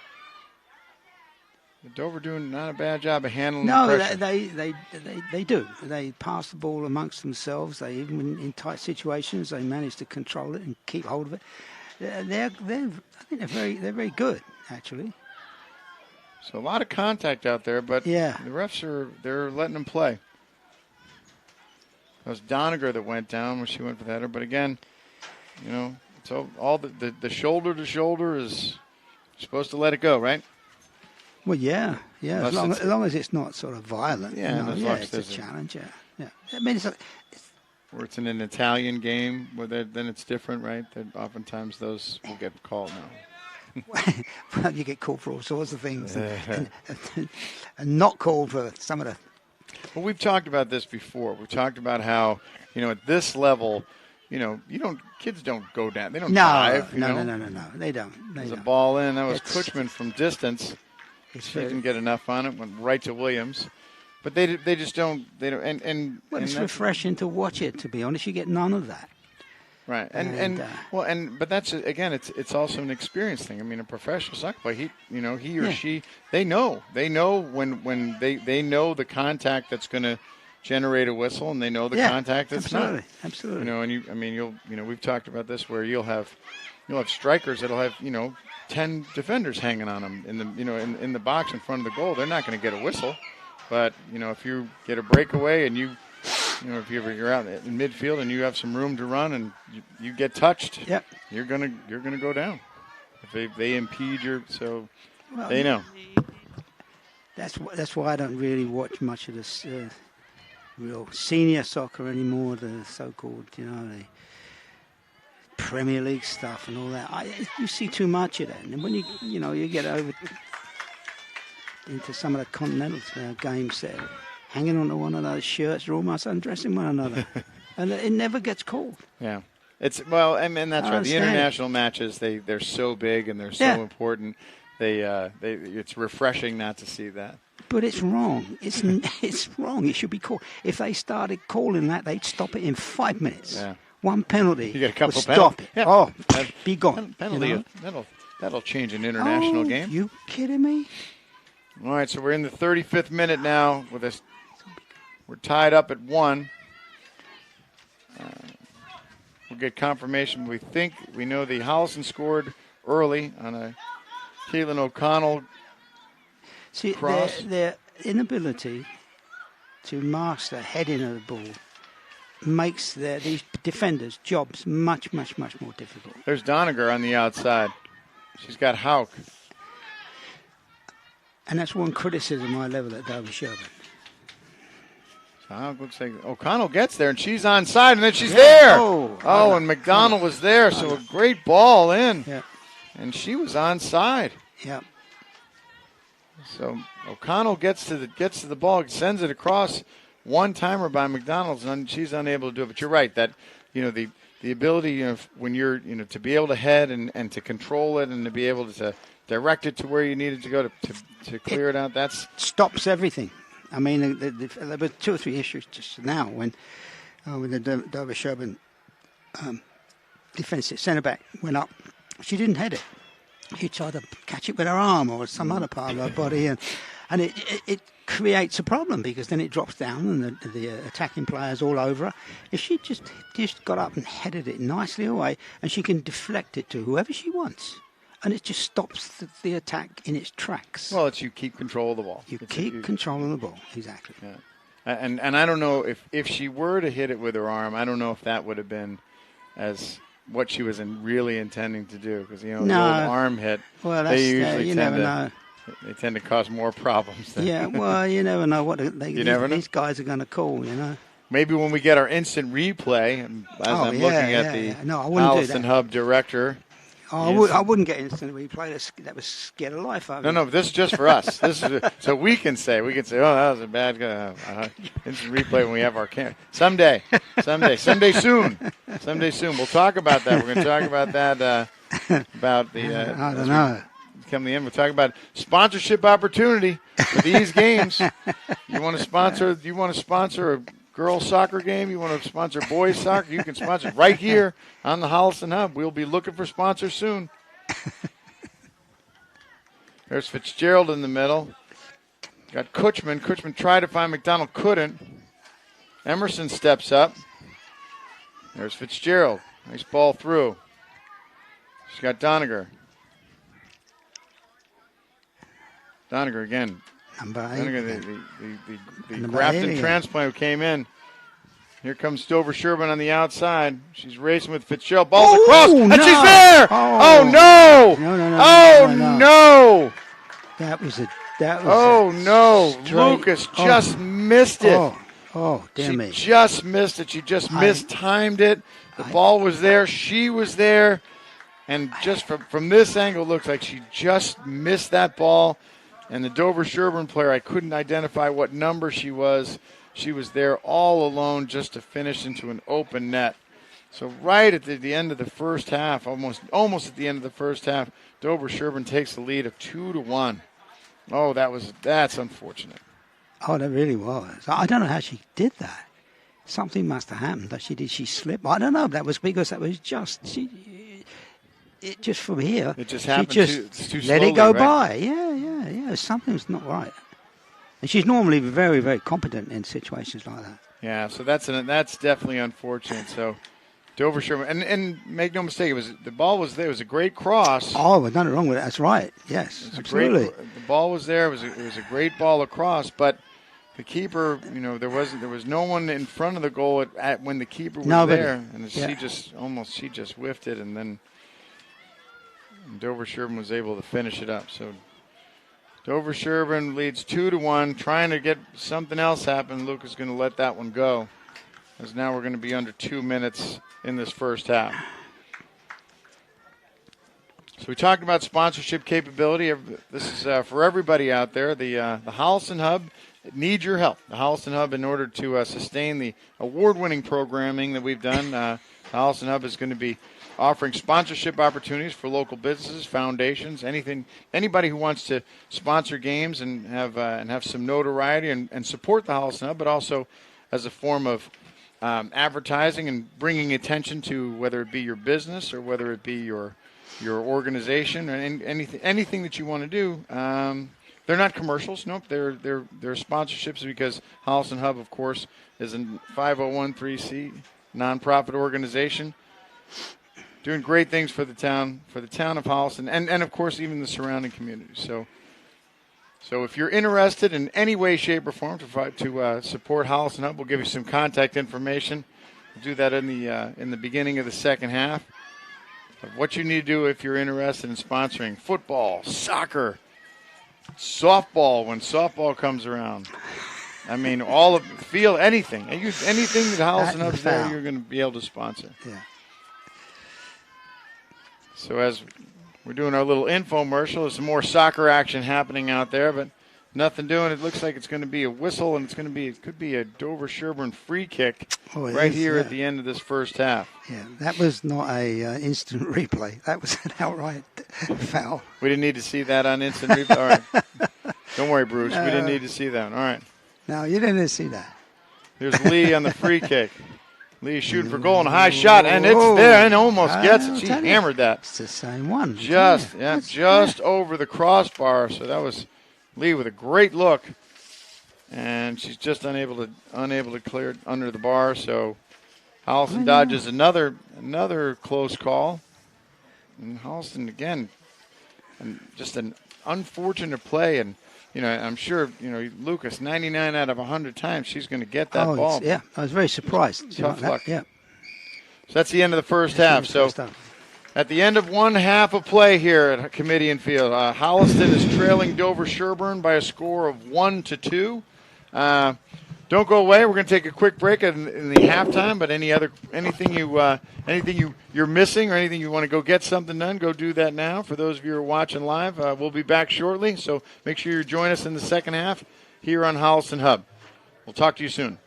Dover doing not a bad job of handling the pressure. They do. They pass the ball amongst themselves. They even in tight situations they manage to control it and keep hold of it. I think they're very good actually. So a lot of contact out there, but the refs they're letting them play. It was Doniger that went down when she went for the header, but again, so all the shoulder to shoulder is supposed to let it go, right? Well, yeah. As long as it's not sort of violent. It's a challenge. Yeah. I mean, where it's in an Italian game, then it's different, right? That oftentimes those will get called now. Well, you get called for all sorts of things, and not called for some of the Well, we've talked about this before. We've talked about how, at this level, kids don't go down. They don't dive. No. They don't. There's a ball in. That was Kutchman from distance. She didn't get enough on it. Went right to Williams. But they just don't. They don't. Well, it's refreshing to watch it. To be honest, you get none of that. Right, but that's again, it's also an experience thing. I mean, a professional soccer player, he or she, they know when they know the contact that's going to generate a whistle, and they know the contact that's not. Absolutely. And we've talked about this where you'll have strikers that'll have 10 defenders hanging on them in the box in front of the goal. They're not going to get a whistle, but if you get a breakaway and if you're out in midfield and you have some room to run and you get touched, you're gonna go down. If they impede they know. That's why I don't really watch much of this real senior soccer anymore. The so-called, the Premier League stuff and all that. You see too much of that, and when you get over into some of the continental games there. Hanging onto one of those shirts, they're almost undressing one another, and it never gets called. Yeah, and that's right. The international matches, they're so big and they're so important. It's refreshing not to see that. But it's wrong. It's wrong. It should be called. If they started calling that, they'd stop it in 5 minutes. Yeah. One penalty. You get a couple stop it. Yeah. Oh, be gone. Penalty. That'll change an international game. You kidding me? All right, so we're in the 35th minute now with this. We're tied up at 1. We'll get confirmation. We know the Holliston scored early on a Keelan O'Connell cross. Their inability to master heading of the ball makes these defenders' jobs much, much, much more difficult. There's Doniger on the outside. She's got Hauk. And that's one criticism I level at Dover-Sherborn. Looks like O'Connell gets there, and she's onside, and then she's there. And McDonald was there, so a great ball in. Yeah. And she was onside. Yeah. So O'Connell gets to the ball, sends it across, one-timer by McDonald, and she's unable to do it. But you're right, that the ability when you're to be able to head and to control it and to be able to direct it to where you need it to go to clear it out, that's stops everything. I mean, there were 2 or 3 issues just now when the Dover-Sherborn defensive centre-back went up. She didn't head it. She tried to catch it with her arm or some other part of her body, and it creates a problem because then it drops down and the attacking players all over her. If she just got up and headed it nicely away, and she can deflect it to whoever she wants. And it just stops the attack in its tracks. Well, you keep control of the ball. You keep control of the ball, exactly. Yeah. And I don't know if she were to hit it with her arm, I don't know if that would have been as what she was really intending to do. Because, the old arm hit, well, they usually you never know. They tend to cause more problems. Yeah, well, you never know what these guys are going to call, Maybe when we get our instant replay, as I'm looking at the Holliston Hub director. Oh, I wouldn't get instant replay. That was scared of life out of me. No, this is just for us. This is so we can say, oh, that was a bad instant replay when we have our camera. Someday soon. We'll talk about that. We're going to talk about that, about the, I don't know. Come the end, we'll talk about sponsorship opportunity for these games. You want to sponsor a girls soccer game, you want to sponsor boys soccer, you can sponsor right here on the Holliston Hub. We'll be looking for sponsors soon. There's Fitzgerald in the middle. Got Kutchman. Kutchman tried to find McDonald, couldn't. Emerson steps up. There's Fitzgerald. Nice ball through. She's got Doniger. Doniger again. The Grafton transplant who came in. Here comes Dover-Sherborn on the outside. She's racing with Fitzgerald. Ball's across, and she's there! Oh, no! No! That was Lucas just missed it. Oh, damn it. She just missed it. She just mistimed it. The ball was there. She was there. And just from this angle, it looks like she just missed that ball. And the Dover-Sherborn player, I couldn't identify what number she was. She was there all alone just to finish into an open net. So right at the end of the first half, almost at the end of the first half, Dover-Sherborn takes the lead of 2-1. Oh, that's unfortunate. Oh, that really was. I don't know how she did that. Something must have happened. That she slip? I don't know. That was because that was it just from here. It just happened too let slowly, it go right? by. Yeah. Something's not right. And she's normally very, very competent in situations like that. Yeah, so that's definitely unfortunate. So Dover-Sherborn, and make no mistake, the ball was there. It was a great cross. Oh, there's nothing wrong with it. That's right. Yes, absolutely. The ball was there. It was a great ball across, but the keeper, there was no one in front of the goal when the keeper was there, and she just whiffed it, and then Dover-Sherborn was able to finish it up. So Dover-Sherborn leads 2-1, trying to get something else happen. Luke is going to let that one go, as now we're going to be under 2 minutes in this first half. So we talked about sponsorship capability. This is for everybody out there. The Holliston Hub needs your help. The Holliston Hub, in order to sustain the award-winning programming that we've done, the Holliston Hub is going to be offering sponsorship opportunities for local businesses, foundations, anybody who wants to sponsor games and have some notoriety and support the Holliston Hub, but also as a form of advertising and bringing attention to whether it be your business or whether it be your organization or anything that you want to do. They're not commercials. Nope, they're sponsorships because Holliston Hub, of course, is a 501(c) nonprofit organization, doing great things for the town of Holliston, and of course even the surrounding communities. So if you're interested in any way, shape, or form to support Holliston Hub, we'll give you some contact information. We'll do that in the beginning of the second half. Of what you need to do if you're interested in sponsoring football, soccer, softball when softball comes around. I mean, anything. Anything that Holliston Hub's there, you're going to be able to sponsor. Yeah. So as we're doing our little infomercial, there's some more soccer action happening out there, but nothing doing. It looks like it's going to be a whistle, and it could be a Dover-Sherborn free kick here at the end of this first half. Yeah, that was not a instant replay. That was an outright foul. We didn't need to see that on instant replay. All right. Don't worry, Bruce. We didn't need to see that. All right. No, you didn't see that. There's Lee on the free kick. Lee shooting for goal and a high shot, and it's there and almost gets it. She hammered that. It's the same one. Just over the crossbar. So that was Lee with a great look, and she's just unable to clear it under the bar. So Holliston dodges another close call, and Holliston again, and just an unfortunate play. And I'm sure Lucas 99 out of 100 times she's going to get that ball. Yeah, I was very surprised. Tough luck. Yeah. So that's the end of the first half. So at the end of one half of play here at Kamitian Field, Holliston is trailing Dover-Sherborn by a score of 1-2. Don't go away. We're going to take a quick break in the halftime. But anything you're missing or anything you want to go get something done, go do that now. For those of you who are watching live, we'll be back shortly. So make sure you join us in the second half here on Holliston Hub. We'll talk to you soon.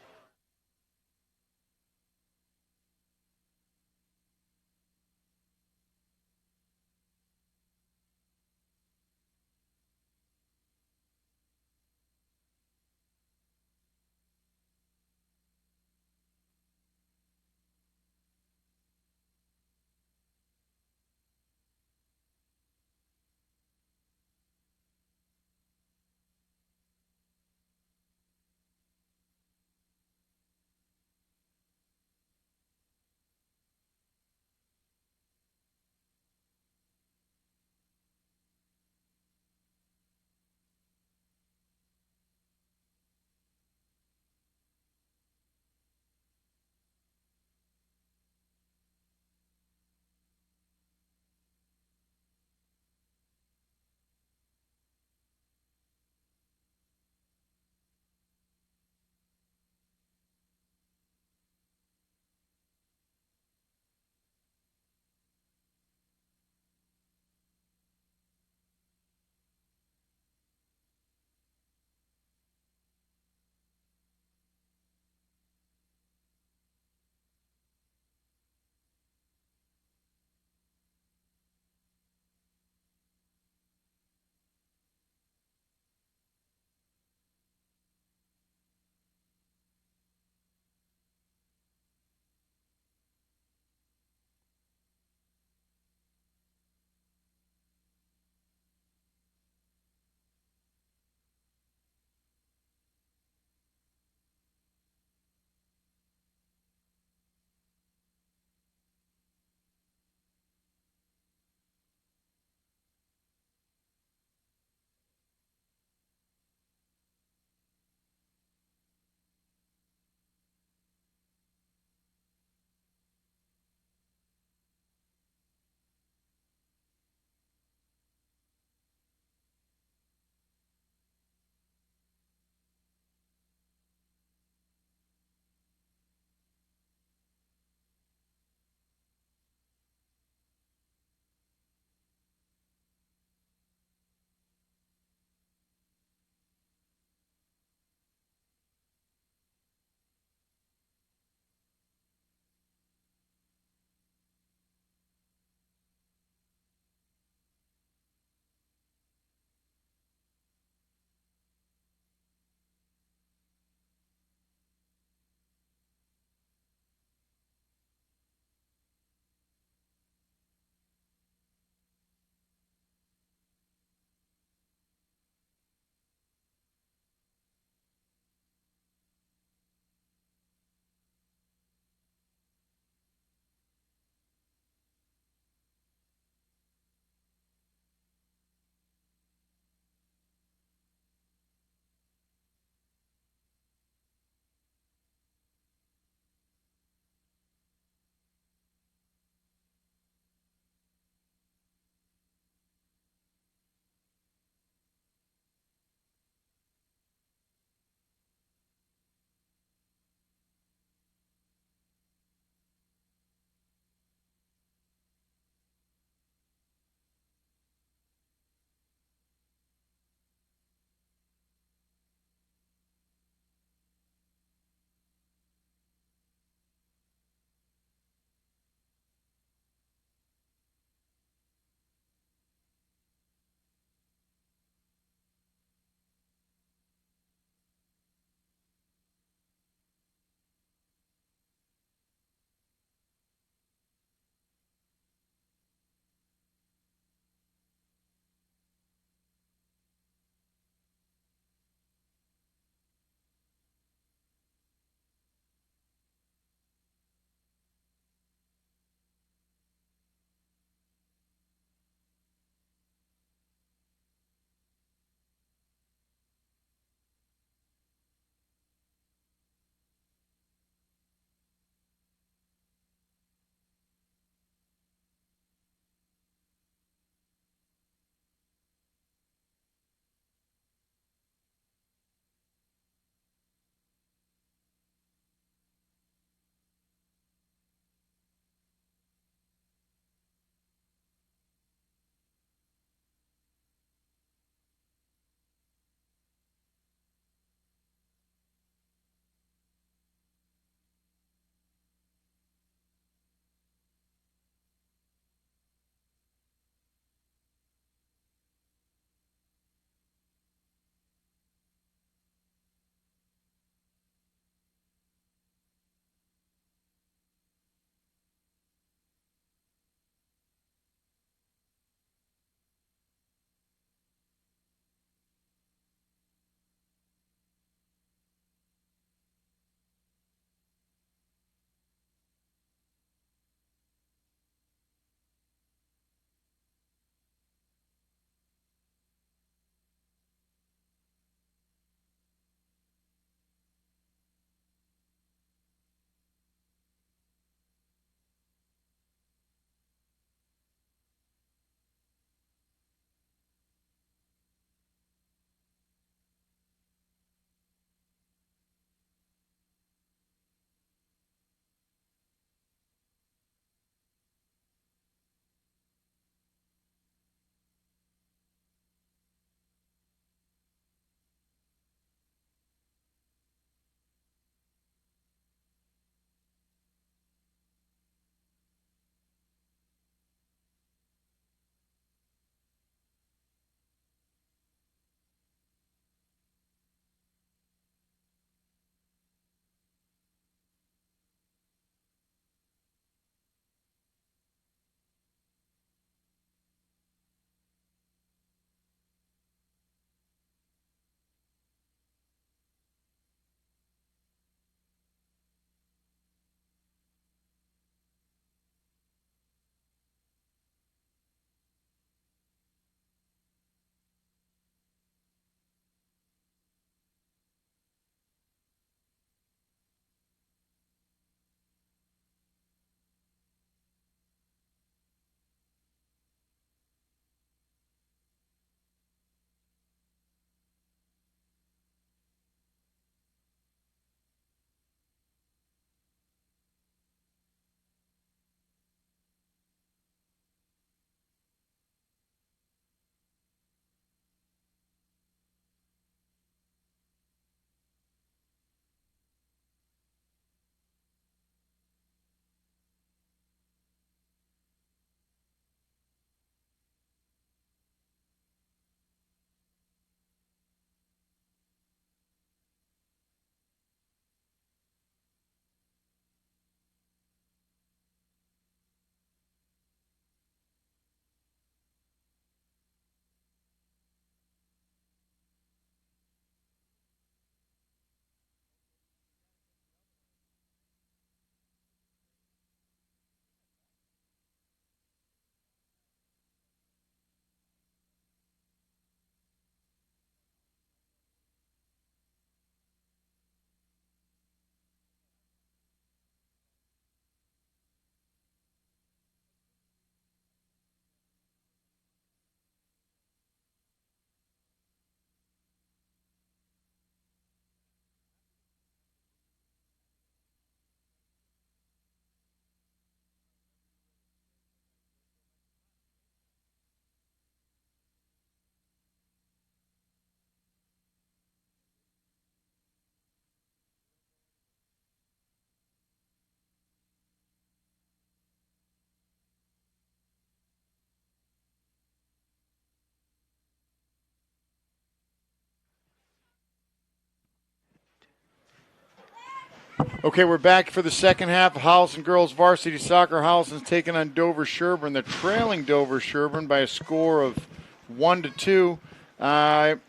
Okay, we're back for the second half of Holliston Girls Varsity Soccer. Holliston's taking on Dover-Sherborn. They're trailing Dover-Sherborn by a score of 1-2. I'm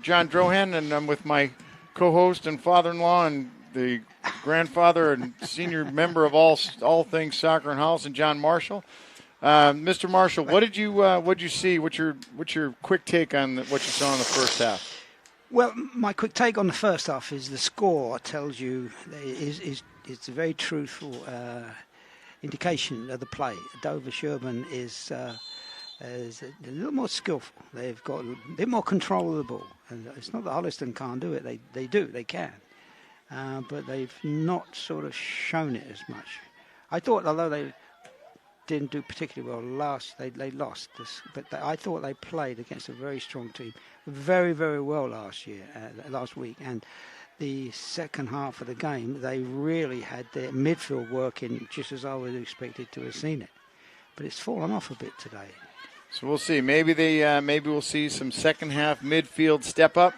John Drohan, and I'm with my co-host and father-in-law and the grandfather and senior member of all things soccer in Holliston, John Marshall. Mr. Marshall, what did you see? What's your quick take on what you saw in the first half? Well, my quick take on the first half is the score tells you it's a very truthful indication of the play. Dover-Sherborn is a little more skillful. They've got a bit more control of the ball. And it's not that Holliston can't do it. They can. But they've not sort of shown it as much. I thought, although they didn't do particularly well they lost this, but I thought they played against a very strong team very, very well last week, and the second half of the game they really had their midfield working just as I was expected to have seen it, but it's fallen off a bit today. So we'll see. Maybe we'll see some second half midfield step up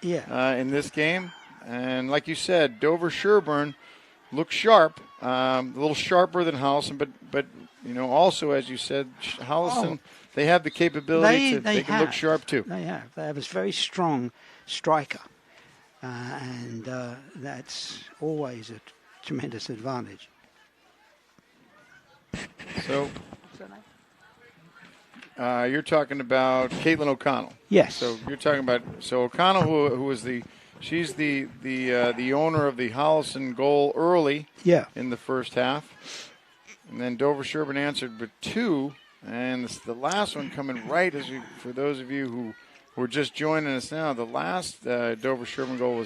in this game, and like you said, Dover-Sherborn looks sharp, a little sharper than Holliston, but also, as you said, Holliston, they have the capability they can look sharp too. They have a very strong striker, and that's always a tremendous advantage. So, you're talking about Caitlin O'Connell. Yes. So you're talking about O'Connell, who was she's the owner of the Holliston goal early. In the first half. And then Dover-Sherborn answered with 2, and the last one coming right for those of you who were just joining us now. The last Dover-Sherborn goal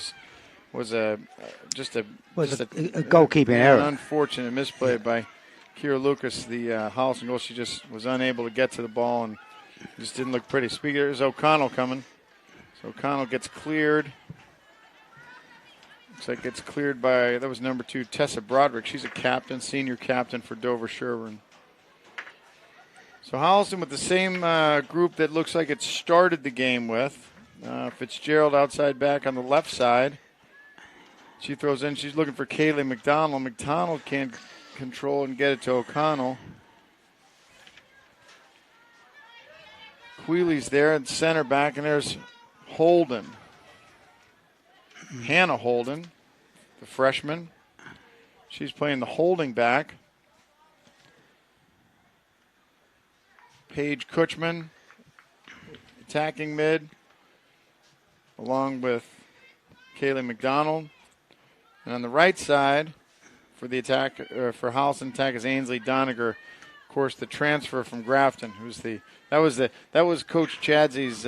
was a goalkeeping error, an unfortunate misplay by Kira Lucas. The Holliston goal, she just was unable to get to the ball and just didn't look pretty. Speaking, there's O'Connell coming. So O'Connell gets cleared. Looks like it's cleared by, that was number 2, Tessa Broderick. She's a captain, senior captain for Dover-Sherborn. So Holliston with the same group that looks like it started the game with. Fitzgerald outside back on the left side. She throws in, she's looking for Kaylee McDonald. McDonald can't control and get it to O'Connell. Queeley's there at center back, and there's Holden. Hannah Holden, the freshman. She's playing the holding back. Paige Kutchman, attacking mid, along with Kaylee McDonald. And on the right side, for the attack, for Holliston attack is Ainsley Doniger. Of course, the transfer from Grafton, that was Coach Chadzy's.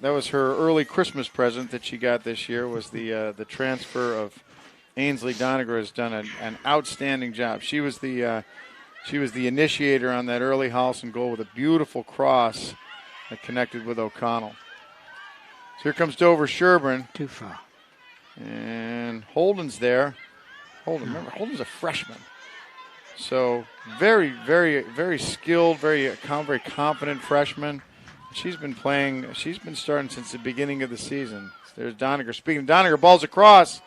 That was her early Christmas present that she got this year, was the transfer of Ainsley Doniger. Has done an outstanding job. She was the initiator on that early Holliston goal with a beautiful cross that connected with O'Connell. So here comes Dover-Sherborn. Too far. And Holden's there. Remember, Holden's a freshman. So very, very, very skilled, very confident freshman. She's been starting since the beginning of the season. There's Doniger. Speaking of Doniger, ball's across.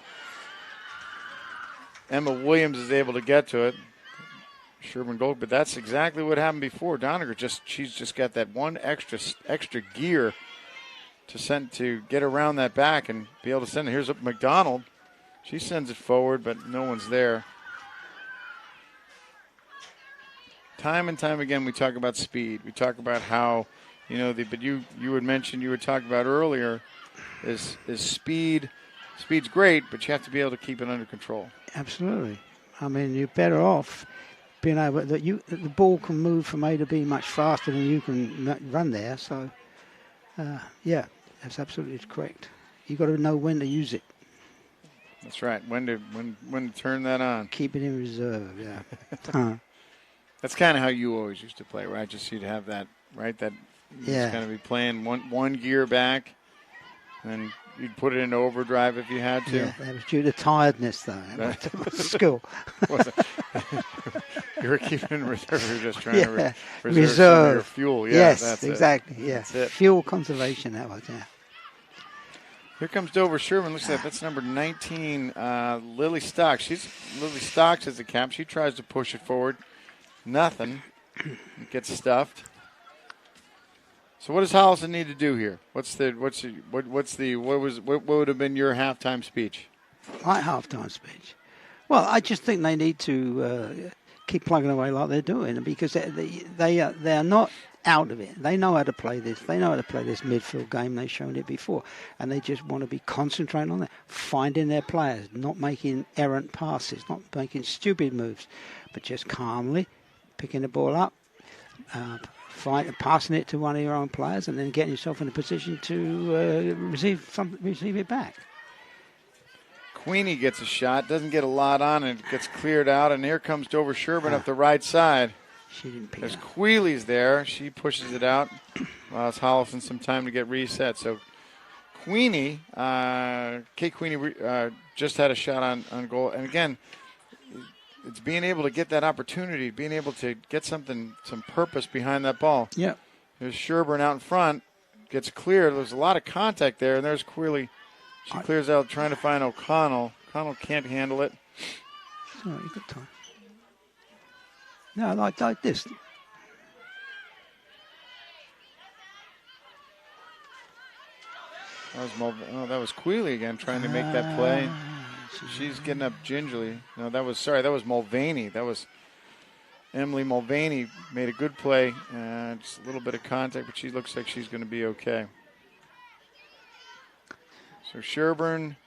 Emma Williams is able to get to it. Sherborn goal, but that's exactly what happened before. Doniger she's just got that one extra gear to get around that back and be able to send it. Here's McDonald. She sends it forward, but no one's there. Time and time again, we talk about speed. We talk about how, but you had mentioned, you had talked about earlier, is speed. Speed's great, but you have to be able to keep it under control. Absolutely. I mean, you're better off being able the ball can move from A to B much faster than you can run there. So, that's absolutely correct. You got to know when to use it. That's right. When to turn that on. Keep it in reserve. Yeah. That's kind of how you always used to play, right? Just you'd have that, right? That just kind of be playing one gear back, and you'd put it into overdrive if you had to. Yeah, that was due to tiredness, though. Skill. You were keeping it in reserve. You were just trying to reserve some of your fuel. Yeah, yes, that's exactly. it. Yeah, that's it. Fuel conservation. That was. Yeah. Here comes Dover-Sherborn. Looks like that's number 19, Lily Stocks. Lily Stocks is the cap. She tries to push it forward. Nothing. It gets stuffed. So what does Holliston need to do here? What would have been your halftime speech? My halftime speech. Well, I just think they need to keep plugging away like they're doing, because they are not out of it. They know how to play this. They know how to play this midfield game. They've shown it before, and they just want to be concentrating on that, finding their players, not making errant passes, not making stupid moves, but just calmly picking the ball up, passing it to one of your own players, and then getting yourself in a position to receive it back. Queenie gets a shot, doesn't get a lot on it, gets cleared out, and here comes Dover-Sherborn up the right side. She didn't pick There's it up. Queely's there. She pushes it out. Allows Holliston some time to get reset. So Queenie, Kate Queenie just had a shot on goal. And again, it's being able to get that opportunity, being able to get some purpose behind that ball. Yep. There's Sherburn out in front, gets cleared. There's a lot of contact there, and there's Queely. She clears out trying to find O'Connell. O'Connell can't handle it. Sorry, good time. No, like this. That was Queely again trying to make that play. She's getting up gingerly. No, that was Mulvaney. That was Emily Mulvaney made a good play. Just a little bit of contact, but she looks like she's going to be okay. So Sherburn.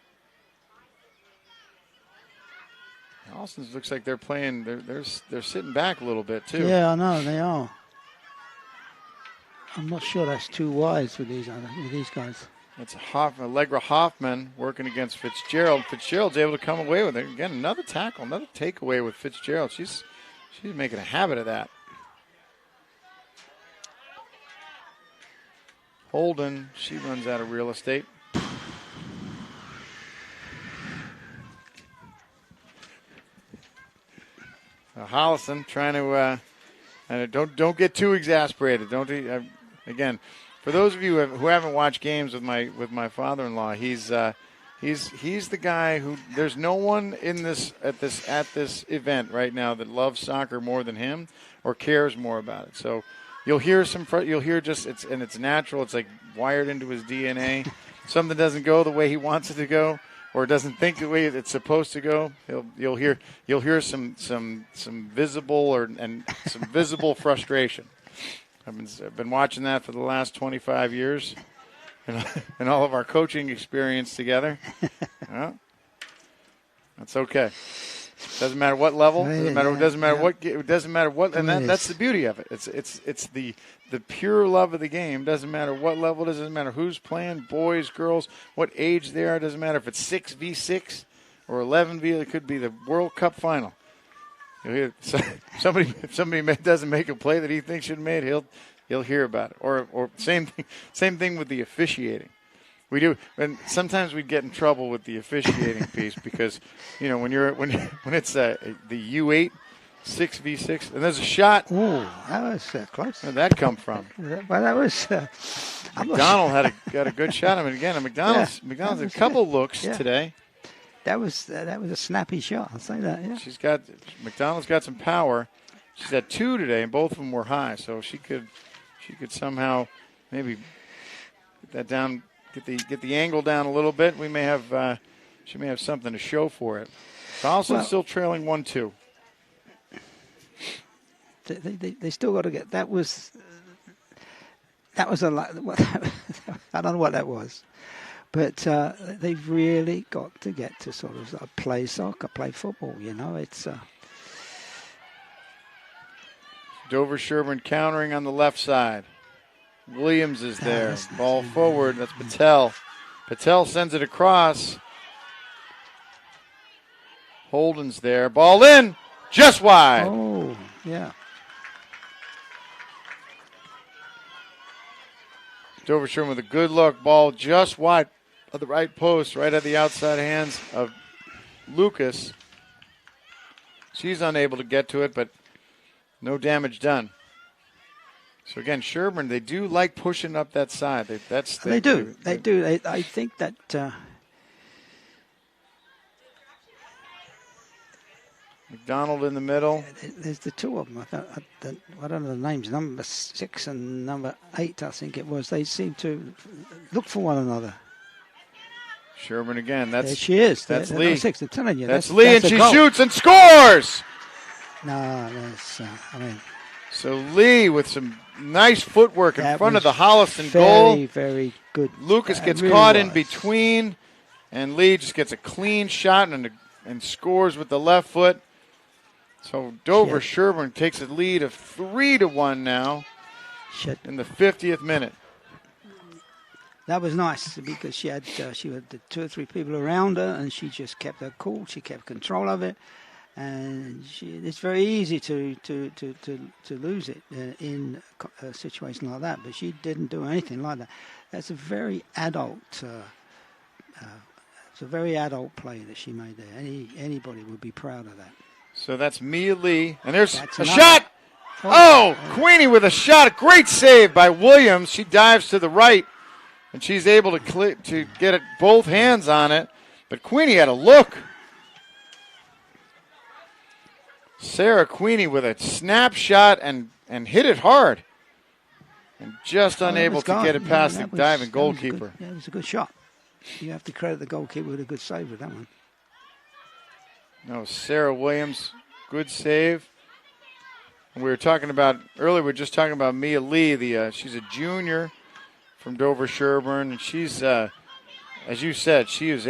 Holliston looks like they're playing. They're sitting back a little bit too. Yeah, I know they are. I'm not sure that's too wise with these guys. It's Allegra Hoffman working against Fitzgerald. Fitzgerald's able to come away with it. Again, another tackle, another takeaway with Fitzgerald. She's making a habit of that. Holden, she runs out of real estate. Holliston trying to don't get too exasperated. Again, for those of you who haven't watched games with my father-in-law, he's the guy who there's no one at this event right now that loves soccer more than him or cares more about it. So you'll hear it's natural. It's like wired into his DNA. Something doesn't go the way he wants it to go, or doesn't think the way it's supposed to go. You'll hear some visible and some visible frustration. I've been watching that for the last 25 years, and all of our coaching experience together. Well, that's okay. Doesn't matter what level. Doesn't matter what. And that's the beauty of it. It's the pure love of the game. Doesn't matter what level it is. Doesn't matter who's playing. Boys, girls, what age they are. Doesn't matter if it's 6v6 or 11v. It could be the World Cup final. You'll hear if somebody doesn't make a play that he thinks should have made, he'll hear about it. Or same thing with the officiating. We do, and sometimes we get in trouble with the officiating piece because, when it's the U8 6v6 and there's a shot. Oh, that was close. Where'd that come from? Well, that was. McDonald got a good shot. I mean, again, McDonald's had a couple looks today. That was a snappy shot. I'll say that. Yeah. McDonald's got some power. She's had 2 today, and both of them were high. So she could somehow maybe get that down. Get the angle down a little bit. She may have something to show for it. Holliston still trailing 1-2. They still got to get. That was a lot. I don't know what that was, but they've really got to get to sort of play soccer, play football. It's. Dover-Sherborn countering on the left side. Williams is there. Ball forward. That's Patel. Patel sends it across. Holden's there. Ball in. Just wide. Oh, yeah. Dover-Sherborn with a good look. Ball just wide of the right post, right at the outside hands of Lucas. She's unable to get to it, but no damage done. So again, Sherborn, they do like pushing up that side. They do. I think that McDonald in the middle. there's the two of them. I don't know the names. Number 6 and number 8, I think it was. They seem to look for one another. Sherborn again. There she is. That's Lee. Lee. 6, I'm telling you. That's Lee, and she goal. shoots and scores. No, that's. So Lee with some nice footwork in front of the Holliston goal. Very, very good. Lucas gets really caught was. in between, and Lee just gets a clean shot and scores with the left foot. So Dover-Sherborn takes a lead of 3-1 now in the 50th minute. That was nice because she had the 2 or 3 people around her, and she just kept her cool. She kept control of it, and it's very easy to lose it in a situation like that. But she didn't do anything like that. That's a very adult. It's a very adult play that she made there. Anybody would be proud of that. So that's Mia Lee, and there's That's a another. shot. Oh, Queenie with a shot. Great save by Williams. She dives to the right, and she's able to get it both hands on it. But Queenie had a look. Sarah Queenie with a snapshot and hit it hard, and just unable to get it past the diving goalkeeper. It was a good shot. You have to credit the goalkeeper with a good save with that one. No, Sarah Williams, good save. And we were talking about earlier. We were just talking about Mia Lee. She's a junior from Dover-Sherborn, and she's, as you said, she was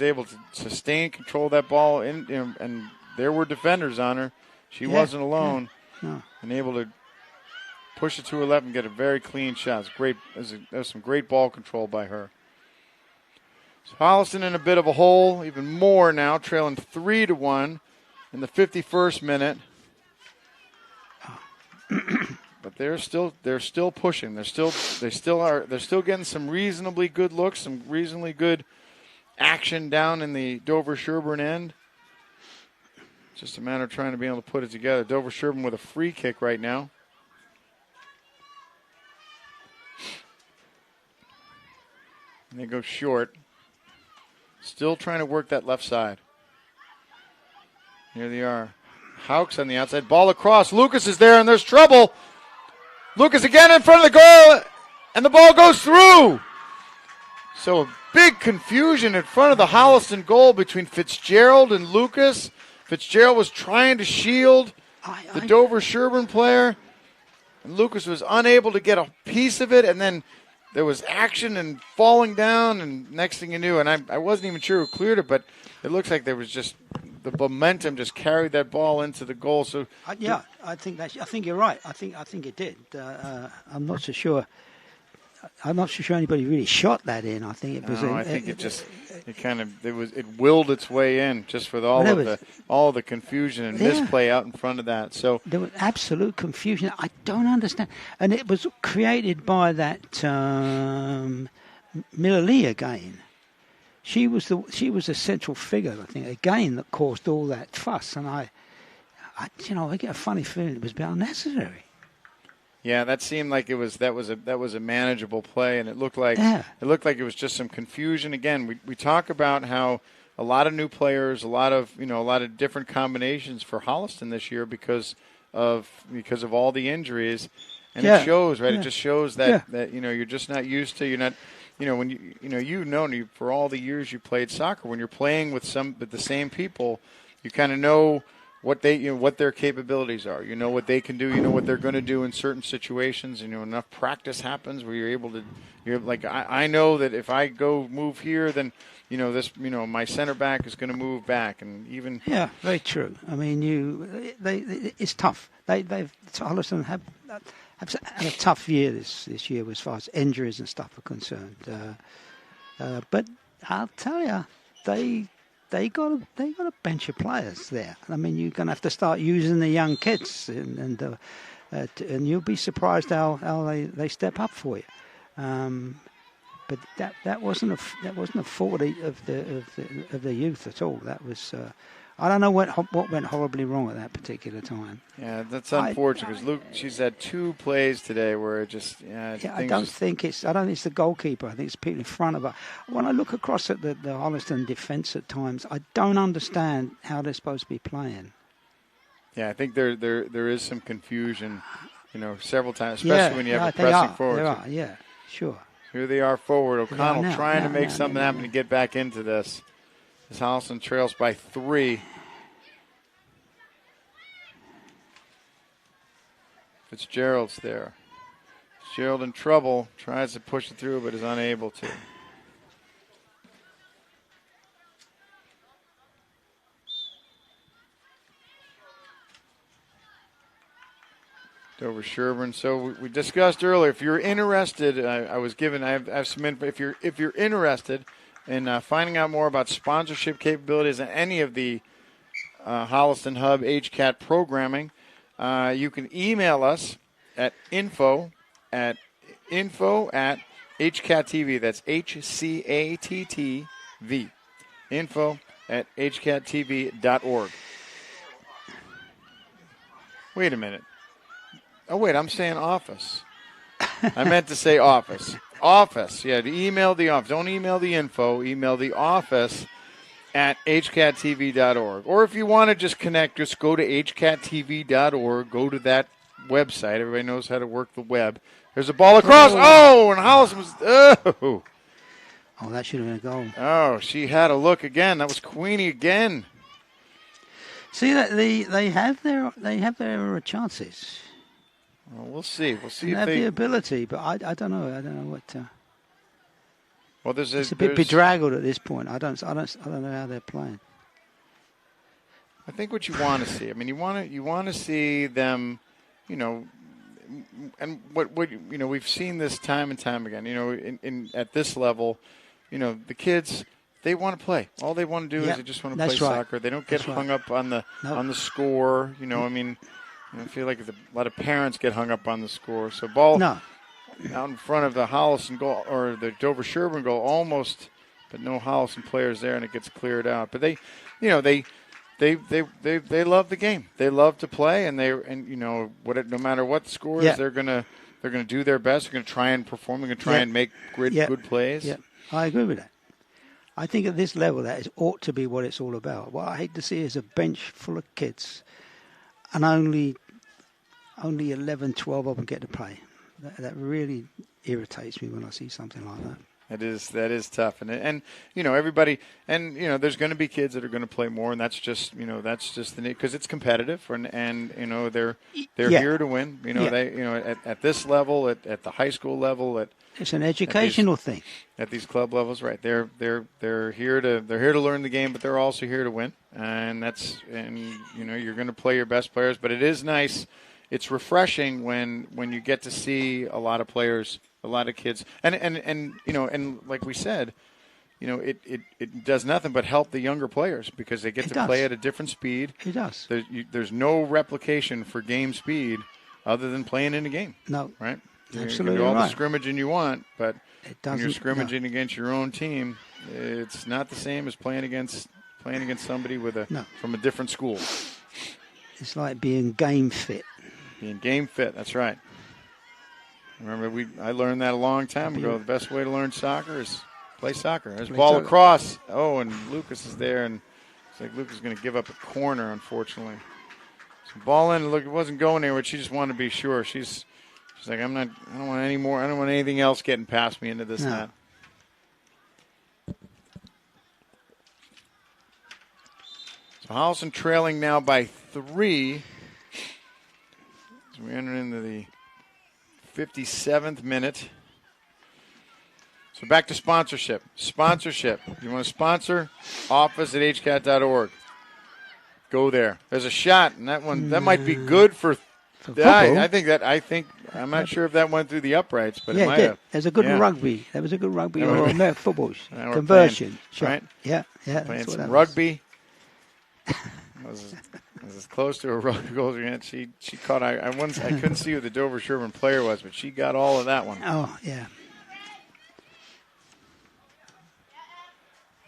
able to sustain control of that ball, and there were defenders on her. She wasn't alone, and able to push it to her left and get a very clean shot. It's great. There's some great ball control by her. So Holliston in a bit of a hole, even more now, trailing 3-1 in the 51st minute. But they're still pushing. They're still getting some reasonably good looks, some reasonably good action down in the Dover-Sherborn end. Just a matter of trying to be able to put it together. Dover-Sherborn with a free kick right now. And they go short. Still trying to work that left side. Here they are. Hawks on the outside. Ball across. Lucas is there, and there's trouble. Lucas again in front of the goal, and the ball goes through. So a big confusion in front of the Holliston goal between Fitzgerald and Lucas. Fitzgerald was trying to shield the Dover-Sherborn player, and Lucas was unable to get a piece of it, and then there was action and falling down, and next thing you knew, and I wasn't even sure who cleared it, but it looks like there was just the momentum just carried that ball into the goal. So I think you're right. I think it did. I'm not so sure. I'm not so sure anybody really shot that in. I think it was. No, I think it willed its way in just for all the confusion and misplay out in front of that. So there was absolute confusion. I don't understand, and it was created by that Mila Lee again. She was a central figure, I think, again, that caused all that fuss, and I get a funny feeling it was a bit unnecessary. Yeah, that seemed like that was a manageable play, and it looked like it was just some confusion. Again, we talk about how a lot of new players, a lot of different combinations for Holliston this year because of all the injuries, and it shows, right? It just shows that you're just not used to. You're not. When for all the years you played soccer, when you're playing with the same people, you kind of know what their capabilities are. You know what they can do. You know what they're going to do in certain situations. Enough practice happens where you're able to. You're like, I know that if I go move here, then my center back is going to move back, and even very true. I mean, it's tough. Holliston have had a tough year this year as far as injuries and stuff are concerned. But I'll tell you, they got a bench of players there. I mean, you're going to have to start using the young kids, and you'll be surprised how they step up for you. But that wasn't a fault of the youth at all. That was I don't know what went horribly wrong at that particular time. Yeah, that's unfortunate because Luke, she's had 2 plays today where it just I don't think it's the goalkeeper. I think it's people in front of her. When I look across at the Holliston defence at times, I don't understand how they're supposed to be playing. Yeah, I think there is some confusion, several times, especially when you have a pressing forward. There are, yeah, sure. Here they are forward. O'Connell trying to make now, something happen to get back into this. As Holliston trails by 3. Fitzgerald's there. Fitzgerald in trouble. Tries to push it through, but is unable to. Dover-Sherborn. So we discussed earlier. If you're interested, I have some info. If you're interested in finding out more about sponsorship capabilities and any of the Holliston Hub HCAT programming, you can email us at info at HCAT-TV. That's HCATTV. Info at HCATTV.org. Wait a minute. Oh, wait, I'm saying office. I meant to say office. Office, yeah, email the office. Don't email the info. Email the office at hcattv.org. Or if you want to just connect, just go to hcattv.org. Go to that website. Everybody knows how to work the web. There's a ball across. Oh, and Hollis was. Oh, that should have been a goal. Oh, she had a look again. That was Queenie again. See that they have their chances. Well, we'll see. We'll see they if have they the ability, but I don't know. I don't know what. Well, it's a bit bedraggled at this point. I don't know how they're playing. I think what you want to see. I mean, you want to see them, and what we've seen this time and time again. In at this level, the kids, they want to play. All they want to do is they just want to play soccer. They don't get hung up on the score. I mean, I feel like a lot of parents get hung up on the score. So ball out in front of the Holliston goal or the Dover-Sherborn goal almost, but no Holliston players there, and it gets cleared out. But they love the game. They love to play, and no matter what the score is, they're gonna do their best. They're gonna try and perform. They're gonna try and make good plays. Yeah, I agree with that. I think at this level that ought to be what it's all about. What I hate to see is a bench full of kids, and only 11, 12 of them get to play. That really irritates me when I see something like that. That is tough, and everybody, and there's going to be kids that are going to play more, and that's just the because it's competitive, and they're here to win. They at this level, at the high school level, it's an educational thing. At these club levels, right? They're here to learn the game, but they're also here to win, and you're going to play your best players, but it is nice. It's refreshing when you get to see a lot of players, a lot of kids, and like we said, it does nothing but help the younger players because they get to play at a different speed. It does. There's no replication for game speed other than playing in a game. No, right? Absolutely, you can do all the scrimmaging you want, but when you're scrimmaging against your own team, it's not the same as playing against somebody from a different school. It's like being game fit. Being game fit, that's right. Remember, I learned that a long time ago. The best way to learn soccer is play soccer. There's ball across. Oh, and Lucas is there, and it's like Lucas is going to give up a corner, unfortunately. So ball in. Look, it wasn't going anywhere. She just wanted to be sure. She's like, I don't want any more. I don't want anything else getting past me into this net. So Holliston trailing now by 3. So we enter into the 57th minute. So back to sponsorship. You want to sponsor? Office at hcat.org. Go there. There's a shot, and that might be good for I think I'm not sure if that went through the uprights, but it might have. There's a good rugby. That was a good rugby or American football conversion. Right? Yeah. Playing some rugby. was as close to a rugby goal as she caught. I couldn't see who the Dover-Sherborn player was, but she got all of that one. Oh, yeah.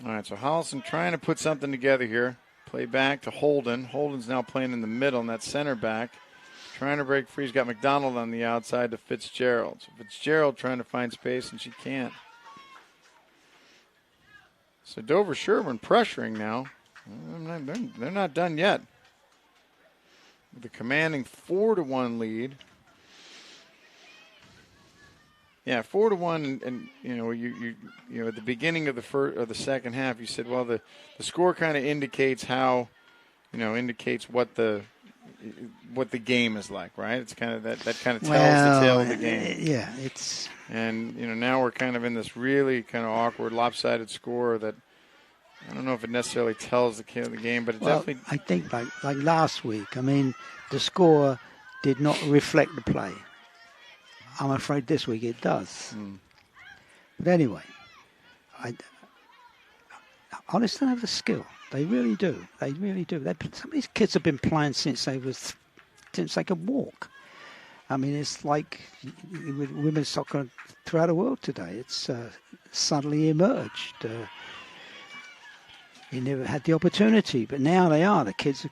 All right, so Holliston trying to put something together here. Play back to Holden. Holden's now playing in the middle, and that center back. Trying to break free. He's got McDonald on the outside to Fitzgerald. So Fitzgerald trying to find space, and she can't. So Dover-Sherborn pressuring now. They're not done yet. With a commanding 4-1 lead. Yeah, 4-1, and you know at the beginning of the second half, you said, well, the score kind of indicates how, indicates what the game is like, right? It's kind of that kind of tells the tale of the game. Yeah, it's. And now we're kind of in this really kind of awkward, lopsided score that I don't know if it necessarily tells the game, but it definitely. I think like last week. I mean, the score did not reflect the play. I'm afraid this week it does. But anyway, Holliston have the skill. They really do. They really do. Some of these kids have been playing since they could walk. I mean, it's like with women's soccer throughout the world today. It's suddenly emerged. You never had the opportunity, but now they are. The kids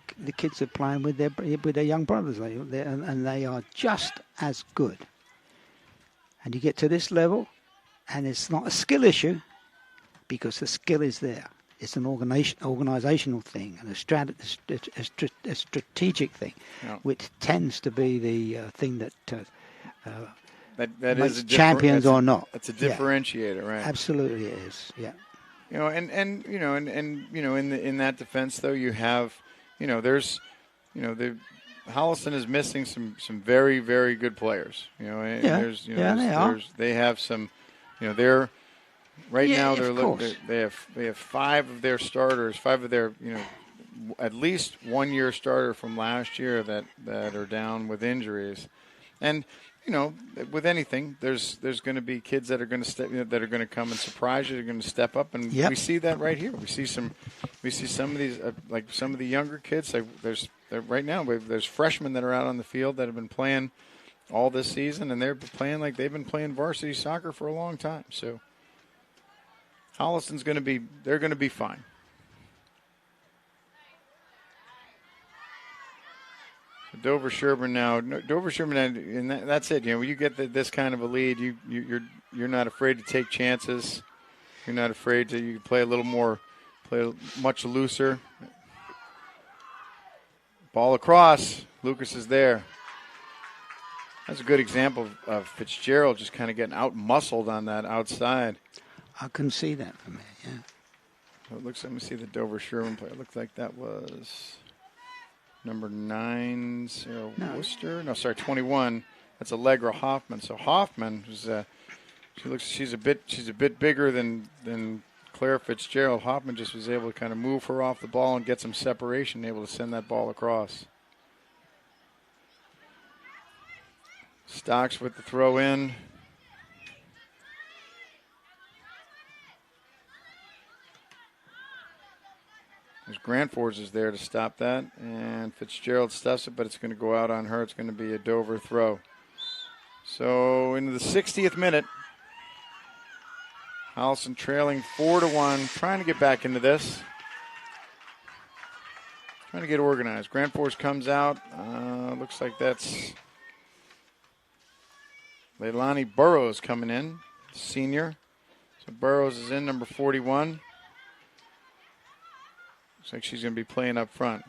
are playing with their young brothers, and they are just as good. And you get to this level, and it's not a skill issue, because the skill is there. It's an organizational thing and a strategic thing, which tends to be the thing that makes is champions or not. It's a differentiator, right? Absolutely, it is. Yeah. In that defense, though, you have, Holliston is missing some very, very good players. They have some, they're right now they have 5 of their starters, 5 of their, at least 1 year starter from last year that are down with injuries, and. With anything, there's going to be kids that are going to come and surprise you. They're going to step up, and we see that right here. We see some of these like some of the younger kids. Right now there's freshmen that are out on the field that have been playing all this season, and they're playing like they've been playing varsity soccer for a long time. So Holliston's going to be fine. Dover-Sherborn now. And that's it. You get this kind of a lead. You're not afraid to take chances. You're not afraid to. You play a little more, play much looser. Ball across. Lucas is there. That's a good example of Fitzgerald just kind of getting out muscled on that outside. I couldn't see that from here. Yeah. So it looks. Let me see the Dover-Sherborn play. It looked like that was. Number 9, Sarah Worcester. No, sorry, 21. That's Allegra Hoffman. So Hoffman was she's a bit bigger than Claire Fitzgerald. Hoffman just was able to kind of move her off the ball and get some separation, able to send that ball across. Stocks with the throw in. Grant Fords is there to stop that, and Fitzgerald stuffs it, but it's going to go out on her. It's going to be a Dover throw. So into the 60th minute, Holliston trailing 4-1, trying to get back into this. Trying to get organized. Grant Fords comes out. Looks like that's Leilani Burrows coming in, senior. So Burrows is in, number 41. Looks like she's going to be playing up front.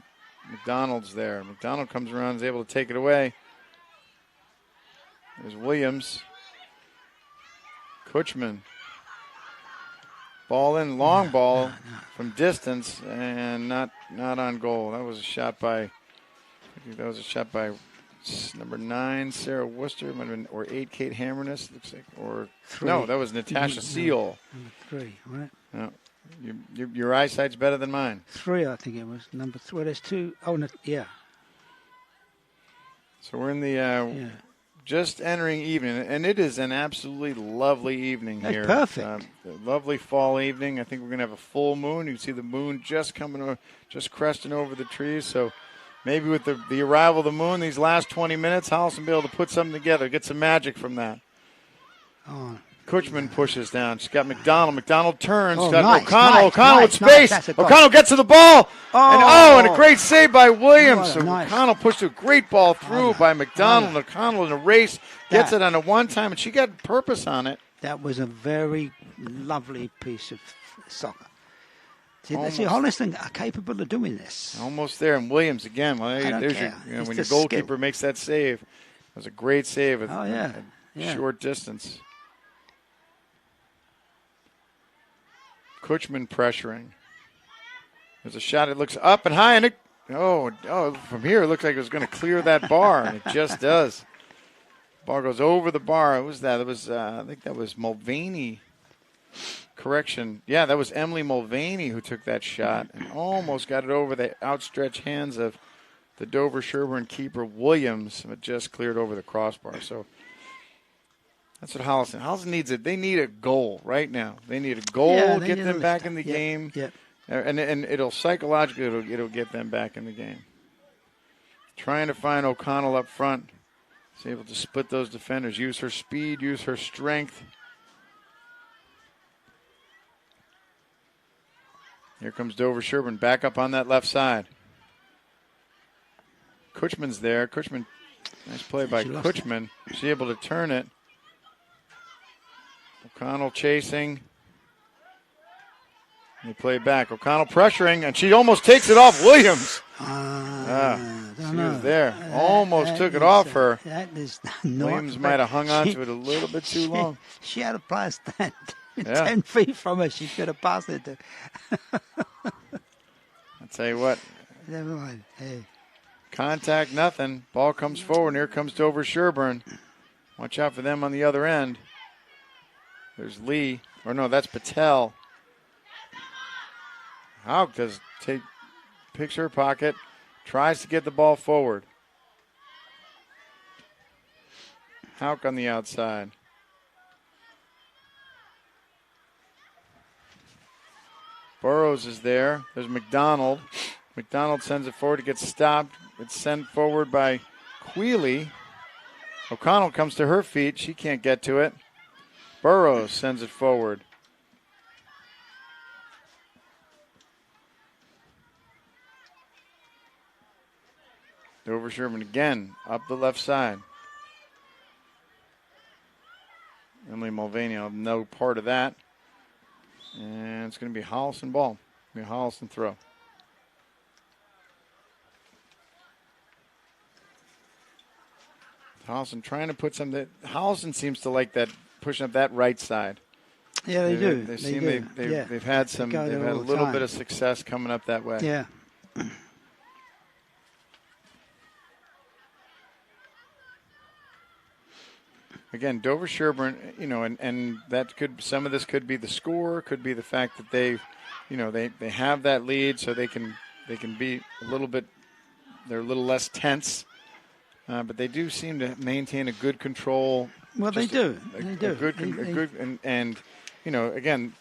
McDonald's there. McDonald comes around, is able to take it away. There's Williams. Kutchman. Ball in, long ball from distance, and not on goal. That was a shot by number 9, Sarah Worcester, might have been, or 8, Kate Hammerness. Looks like, or 3. No, that was Natasha Seal. Number 3, right? No. Your eyesight's better than mine. 3, I think it was. Number 3. There's 2. Oh, no, yeah. So we're in the just entering evening, and it is an absolutely lovely evening here. That's perfect. Lovely fall evening. I think we're going to have a full moon. You can see the moon just cresting over the trees. So maybe with the arrival of the moon, these last 20 minutes, Holliston will be able to put something together, get some magic from that. Oh. Kutchman pushes down. She's got McDonald. McDonald turns. Oh, Got nice, O'Connell. nice, O'Connell nice, with space. nice. That's a O'Connell gets to the ball. And a great save by Williams. What a So nice- O'Connell pushed a great ball through by McDonald. O'Connell in a race gets it on a one-time, and she got purpose on it. That was a very lovely piece of soccer. See, Almost. Holliston are capable of doing this. Almost there. And Williams again. Well, I don't there's care. It's when the your goalkeeper skill. makes that save. It was a great save at Yeah. short distance. Kutchman pressuring. There's a shot. It looks up and high, and it from here it looks like it was going to clear that bar, and it just does. Ball goes over the bar. What was that? It was I think that was Mulvaney. Correction. Yeah, that was Emily Mulvaney who took that shot and almost got it over the outstretched hands of the Dover-Sherborn keeper Williams, but just cleared over the crossbar. So that's what Holliston needs. They need a goal right now. They need a goal, get them back in the game. Yeah. And it'll psychologically it'll get them back in the game. Trying to find O'Connell up front. She's able to split those defenders, use her speed, use her strength. Here comes Dover-Sherborn back up on that left side. Kutchman's there. Kutchman, nice play by Kutchman. She's able to turn it. O'Connell chasing. They play back. O'Connell pressuring, and she almost takes it off Williams. She was there. Almost took it off her. Williams might have hung on to it a little bit too long. She had a player stand 10 feet from her. She could have passed it to. I'll tell you what. Never mind. Hey. Contact, nothing. Ball comes forward, and here comes Dover-Sherborn. Watch out for them on the other end. There's Lee. Or no, that's Patel. Hauk picks her pocket, tries to get the ball forward. Hauk on the outside. Burrows is there. There's McDonald. McDonald sends it forward. It gets stopped. It's sent forward by Quealy. O'Connell comes to her feet. She can't get to it. Burrows sends it forward. Dover-Sherborn again up the left side. Emily Mulvaney, I'll have no part of that. And it's going to be Holliston ball. It's going to be a Holliston throw. Holliston trying to put some. Holliston seems to like that, pushing up that right side. Yeah, they do. They've had some. They've had a little bit of success coming up that way. Yeah. Again, Dover-Sherborn, and that some of this could be the score, could be the fact that they have that lead, so they can be a little bit. They're a little less tense. But they do seem to maintain a good control. Well, they do. And again,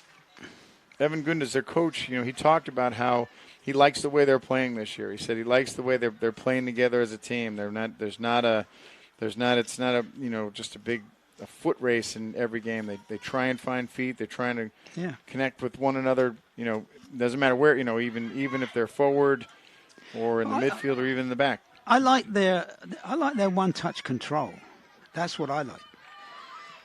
Evan Gundes, their coach, he talked about how he likes the way they're playing this year. He said he likes the way they're playing together as a team. It's not a just a foot race in every game. They try and find feet. They're trying to connect with one another. Doesn't matter where. Even if they're forward or in the midfield or even in the back. I like their one-touch control. That's what I like.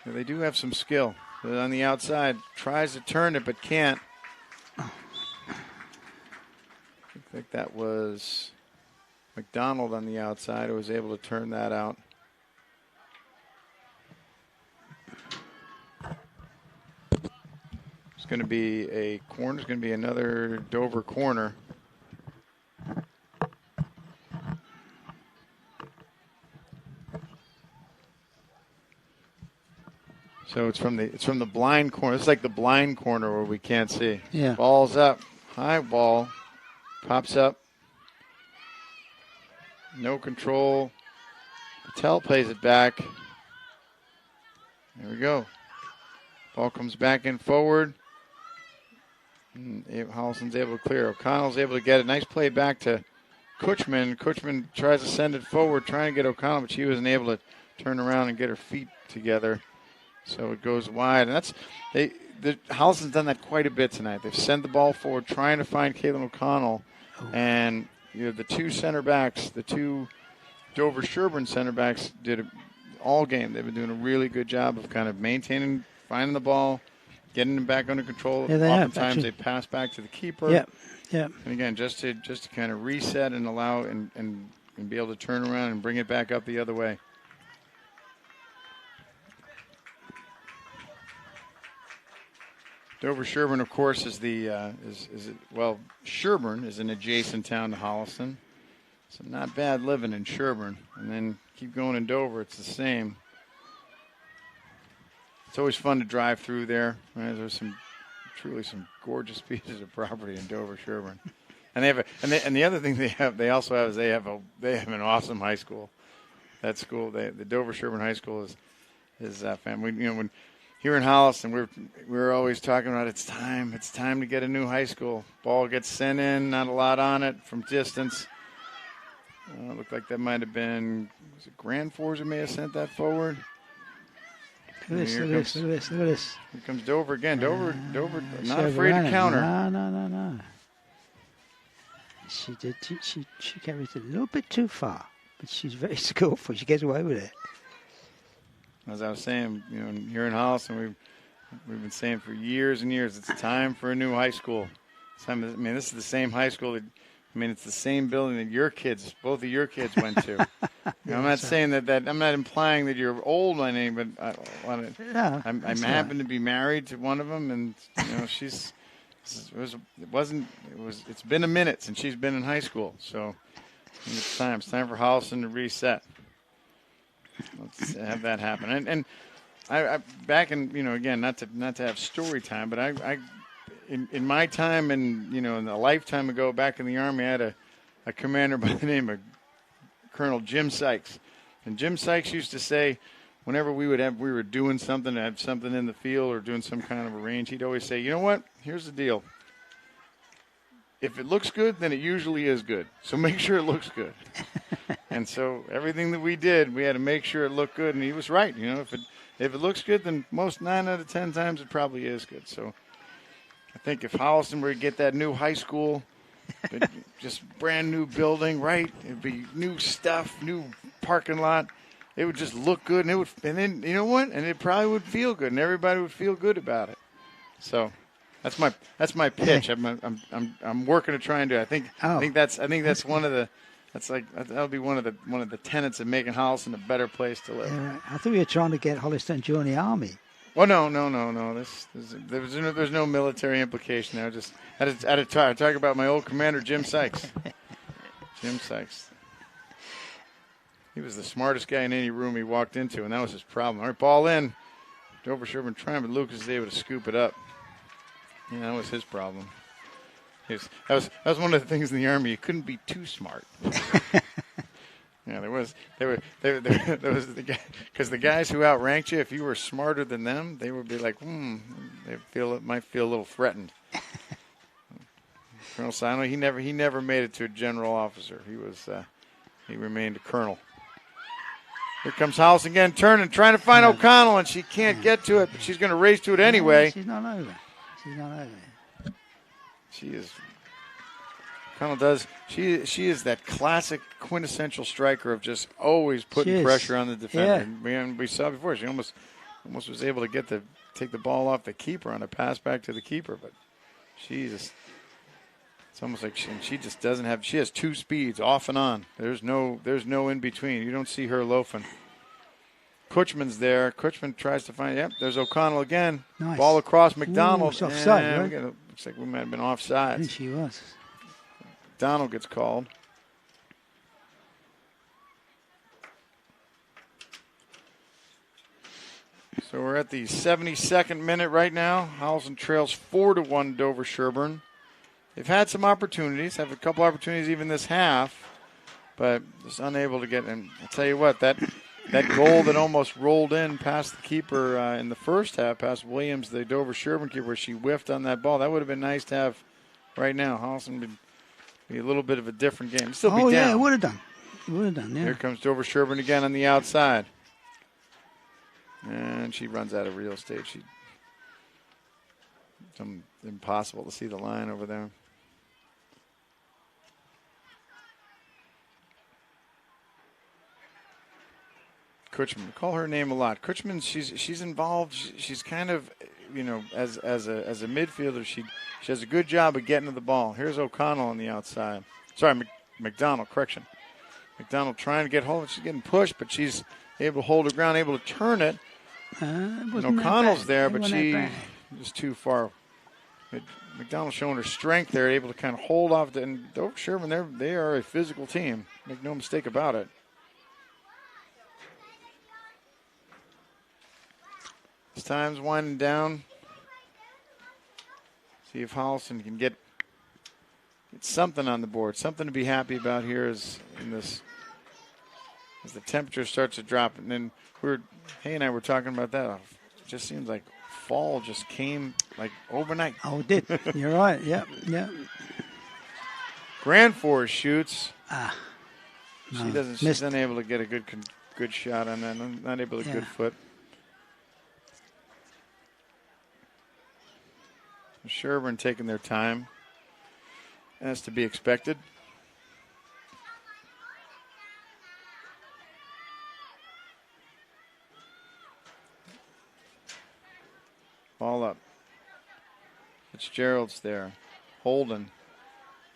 Yeah, they do have some skill. On the outside, tries to turn it but can't. I think that was McDonald on the outside who was able to turn that out. It's going to be a corner. It's going to be another Dover corner. So it's from the blind corner. It's like the blind corner where we can't see. Yeah. Ball's up. High ball. Pops up. No control. Patel plays it back. There we go. Ball comes back in forward. Holliston's able to clear. O'Connell's able to get it. Nice play back to Kutchman. Kutchman tries to send it forward, trying to get O'Connell, but she wasn't able to turn around and get her feet together. So it goes wide, and Holliston's done that quite a bit tonight. They've sent the ball forward, trying to find Caitlin O'Connell, and the two center backs, the two Dover-Sherborn center backs did it all game. They've been doing a really good job of kind of maintaining, finding the ball, getting them back under control. Yeah, Oftentimes they pass back to the keeper. Yeah, yeah. And again, just to kind of reset and allow and be able to turn around and bring it back up the other way. Dover-Sherborn, of course, is Sherborn is an adjacent town to Holliston. So not bad living in Sherborn. And then keep going in Dover, it's the same. It's always fun to drive through there. Right? There's truly some gorgeous pieces of property in Dover-Sherborn. And the other thing they have an awesome high school. That school, the Dover-Sherborn High School is family. When here in Holliston, we're always talking about it's time to get a new high school. Ball gets sent in, not a lot on it from distance. Looked like that might have been, was it Grand Forks that may have sent that forward? Look at this. Here comes Dover again. Dover, not afraid to counter. No. She carries it a little bit too far, but she's very skillful. She gets away with it. As I was saying, here in Holliston, we've been saying for years and years, it's time for a new high school. This is the same high school it's the same building that both of your kids went to. I'm not saying that I'm not implying that you're old by name, but I happen to be married to one of them, and it's been a minute since she's been in high school, so it's time for Holliston to reset. Let's have that happen. And I back in again, not to have story time, but I in my time and in a lifetime ago back in the Army, I had a commander by the name of Colonel Jim Sykes. And Jim Sykes used to say, whenever we were doing something, have something in the field or doing some kind of a range, he'd always say, you know what? Here's the deal. If it looks good, then it usually is good. So make sure it looks good. And so everything that we did, we had to make sure it looked good. And he was right. If it looks good, then most 9 out of 10 times it probably is good. So I think if Holliston were to get that new high school, just brand new building, right? It'd be new stuff, new parking lot. It would just look good, and then you know what? And it probably would feel good, and everybody would feel good about it. So that's my pitch. I'm working to try and do. I think that's one of the. That'll be one of the tenets of making Holliston a better place to live. Yeah, I thought you were trying to get Holliston to join the Army. Well, no. There's no military implication there. Just I talk about my old commander, Jim Sykes. Jim Sykes. He was the smartest guy in any room he walked into, and that was his problem. All right, ball in. Dover-Sherborn trying, but Lucas is able to scoop it up. Yeah, that was his problem. That was one of the things in the Army. You couldn't be too smart. Yeah, there was the guy, because the guys who outranked you, if you were smarter than them, they would be like, might feel a little threatened. Colonel Sino, he never made it to a general officer. He remained a colonel. Here comes Holliston again, turning, trying to find O'Connell, and she can't get to it, but she's going to race to it anyway. She's not over. She is. O'Connell does. She is that classic quintessential striker of just always putting pressure on the defender. Yeah. We saw before she almost was able to take the ball off the keeper on a pass back to the keeper, but it's almost like she just doesn't have. She has two speeds off and on. There's no in between. You don't see her loafing. Kutchman's there. Kutchman tries to find. Yep, there's O'Connell again. Nice. Ball across McDonald. Ooh, offside, right? Looks like we might have been offside. I think she was. McDonald gets called. So we're at the 72nd minute right now. Holliston trails 4-1 Dover-Sherborn. They've had some opportunities, have a couple opportunities even this half, but just unable to get. And I'll tell you what, that goal that almost rolled in past the keeper in the first half, past Williams, the Dover-Sherborn keeper, where she whiffed on that ball. That would have been nice to have right now. Holliston would be a little bit of a different game. Still be down. Yeah, it would have done. Yeah. Here comes Dover-Sherborn again on the outside. And And she runs out of real estate. It's impossible to see the line over there. Kutchman, call her name a lot. Kutchman, she's involved. She's kind of, as a midfielder, she does a good job of getting to the ball. Here's O'Connell on the outside. Sorry, McDonald. Correction. McDonald trying to get hold. She's getting pushed, but she's able to hold her ground, able to turn it. O'Connell's there, but she is too far. McDonald showing her strength there, able to kind of hold off. And Dover-Sherborn, they are a physical team. Make no mistake about it. As time's winding down. See if Holliston can get something on the board, something to be happy about here as the temperature starts to drop. And then Hay and I were talking about that. It just seems like fall just came like overnight. Oh, it did. You're right. Yep. Grand Force shoots. No, she's unable to get a good shot on that. Not able to good foot. Sherborn taking their time, as to be expected. Ball up. Fitzgerald's there. Holden's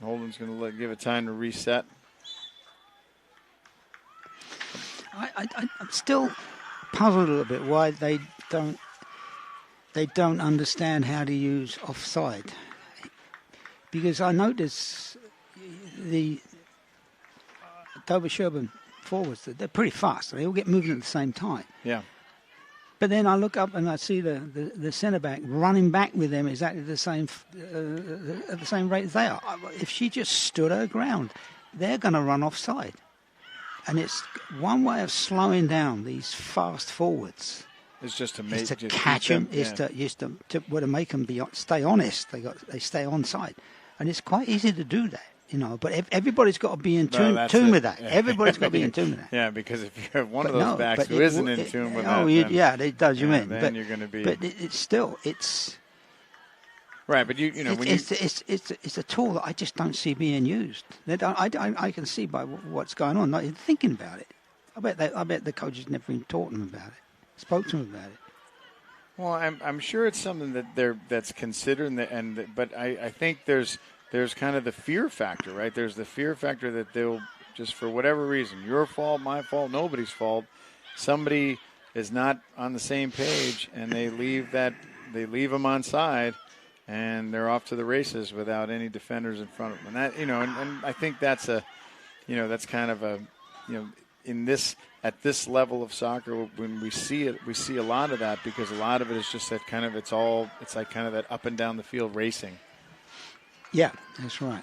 going to give it time to reset. I'm still puzzled a little bit why they don't understand how to use offside, because I notice the Dover-Sherborn forwards, they're pretty fast. They all get moving at the same time. Yeah. But then I look up and I see the centre back running back with them exactly the same at the same rate as they are. If she just stood her ground, they're going to run offside, and it's one way of slowing down these fast forwards. It's just to catch them. Is to make them stay honest. They stay on side, and it's quite easy to do that, But everybody's got to be in tune with that. Everybody's got to be in tune with that. Yeah, because if you have one of those backs who isn't in tune with that, it does. Then you're going to be. But it's right. But it's a tool that I just don't see being used. I can see by what's going on. Not even thinking about it. I bet the coaches never even taught them about it. Spoke to him about it. Well, I'm sure it's something that's considered, but I think there's kind of the fear factor, right? There's the fear factor that they'll just for whatever reason, your fault, my fault, nobody's fault, somebody is not on the same page, and they leave them on side, and they're off to the races without any defenders in front of them. And that and I think that's that's kind of a at this level of soccer, when we see a lot of that, because a lot of it is just that kind of it's like kind of that up and down the field racing. Yeah, that's right.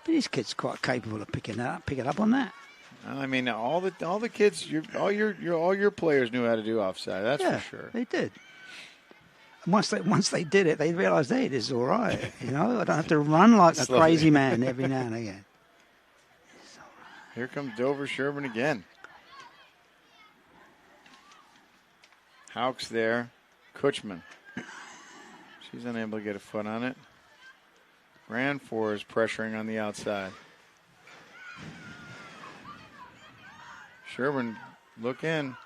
But these kids are quite capable of picking up on that. I mean, all the kids, all your players knew how to do offside. That's for sure. They did. And once they did it, they realized, hey, this is all right. I don't have to run like a crazy man every now and again. Here comes Dover-Sherborn again. Houck's there. Kutchman. She's unable to get a foot on it. Grand Four is pressuring on the outside. Sherborn, look in.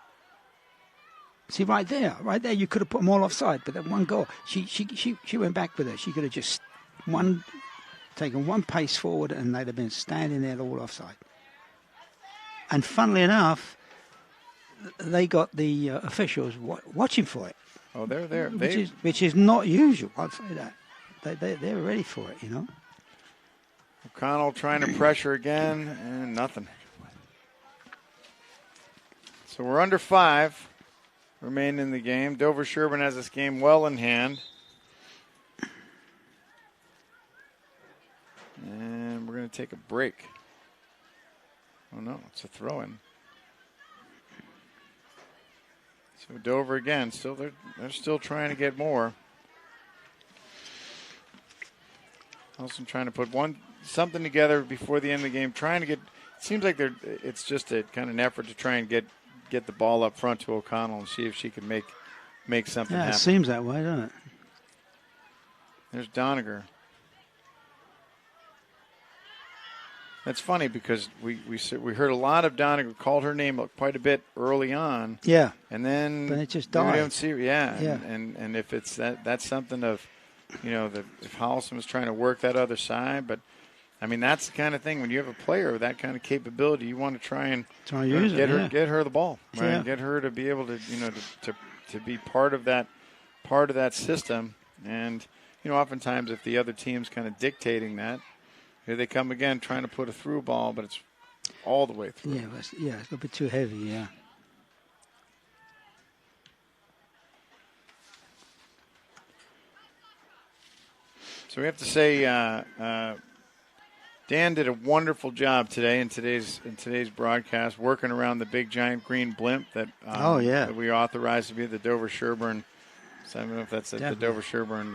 See, right there, you could have put them all offside, but that one goal, she went back with it. She could have just taken one pace forward, and they'd have been standing there all offside. And funnily enough, they got the officials watching for it. Oh, they're there. Which is not usual, I'd say that. They're ready for it, O'Connell trying to pressure again, and nothing. So we're under 5 remaining in the game. Dover-Sherborn has this game well in hand. And we're going to take a break. Oh, no, it's a throw-in. So Dover again, they're still trying to get more. Holliston trying to put something together before the end of the game, trying to get. It seems like it's just a kind of an effort to try and get get the ball up front to O'Connell and see if she can make something happen. It seems that way, doesn't it? There's Doniger. That's funny because we heard a lot of Doniger, called her name quite a bit early on. Yeah. And then but it just died. We don't see her. Yeah. Yeah. And if it's that's something of, if Holliston was trying to work that other side, but I mean that's the kind of thing when you have a player with that kind of capability, you want to try and use get her the ball, right? Yeah. Get her to be able to to be part of that system. And oftentimes if the other team's kind of dictating that, here they come again trying to put a through ball, but it's all the way through. It's a little bit too heavy. Yeah. So we have to say, Dan did a wonderful job today in today's broadcast, working around the big giant green blimp that that we authorized to be at the Dover-Sherborn. So I don't know if that's at the Dover-Sherborn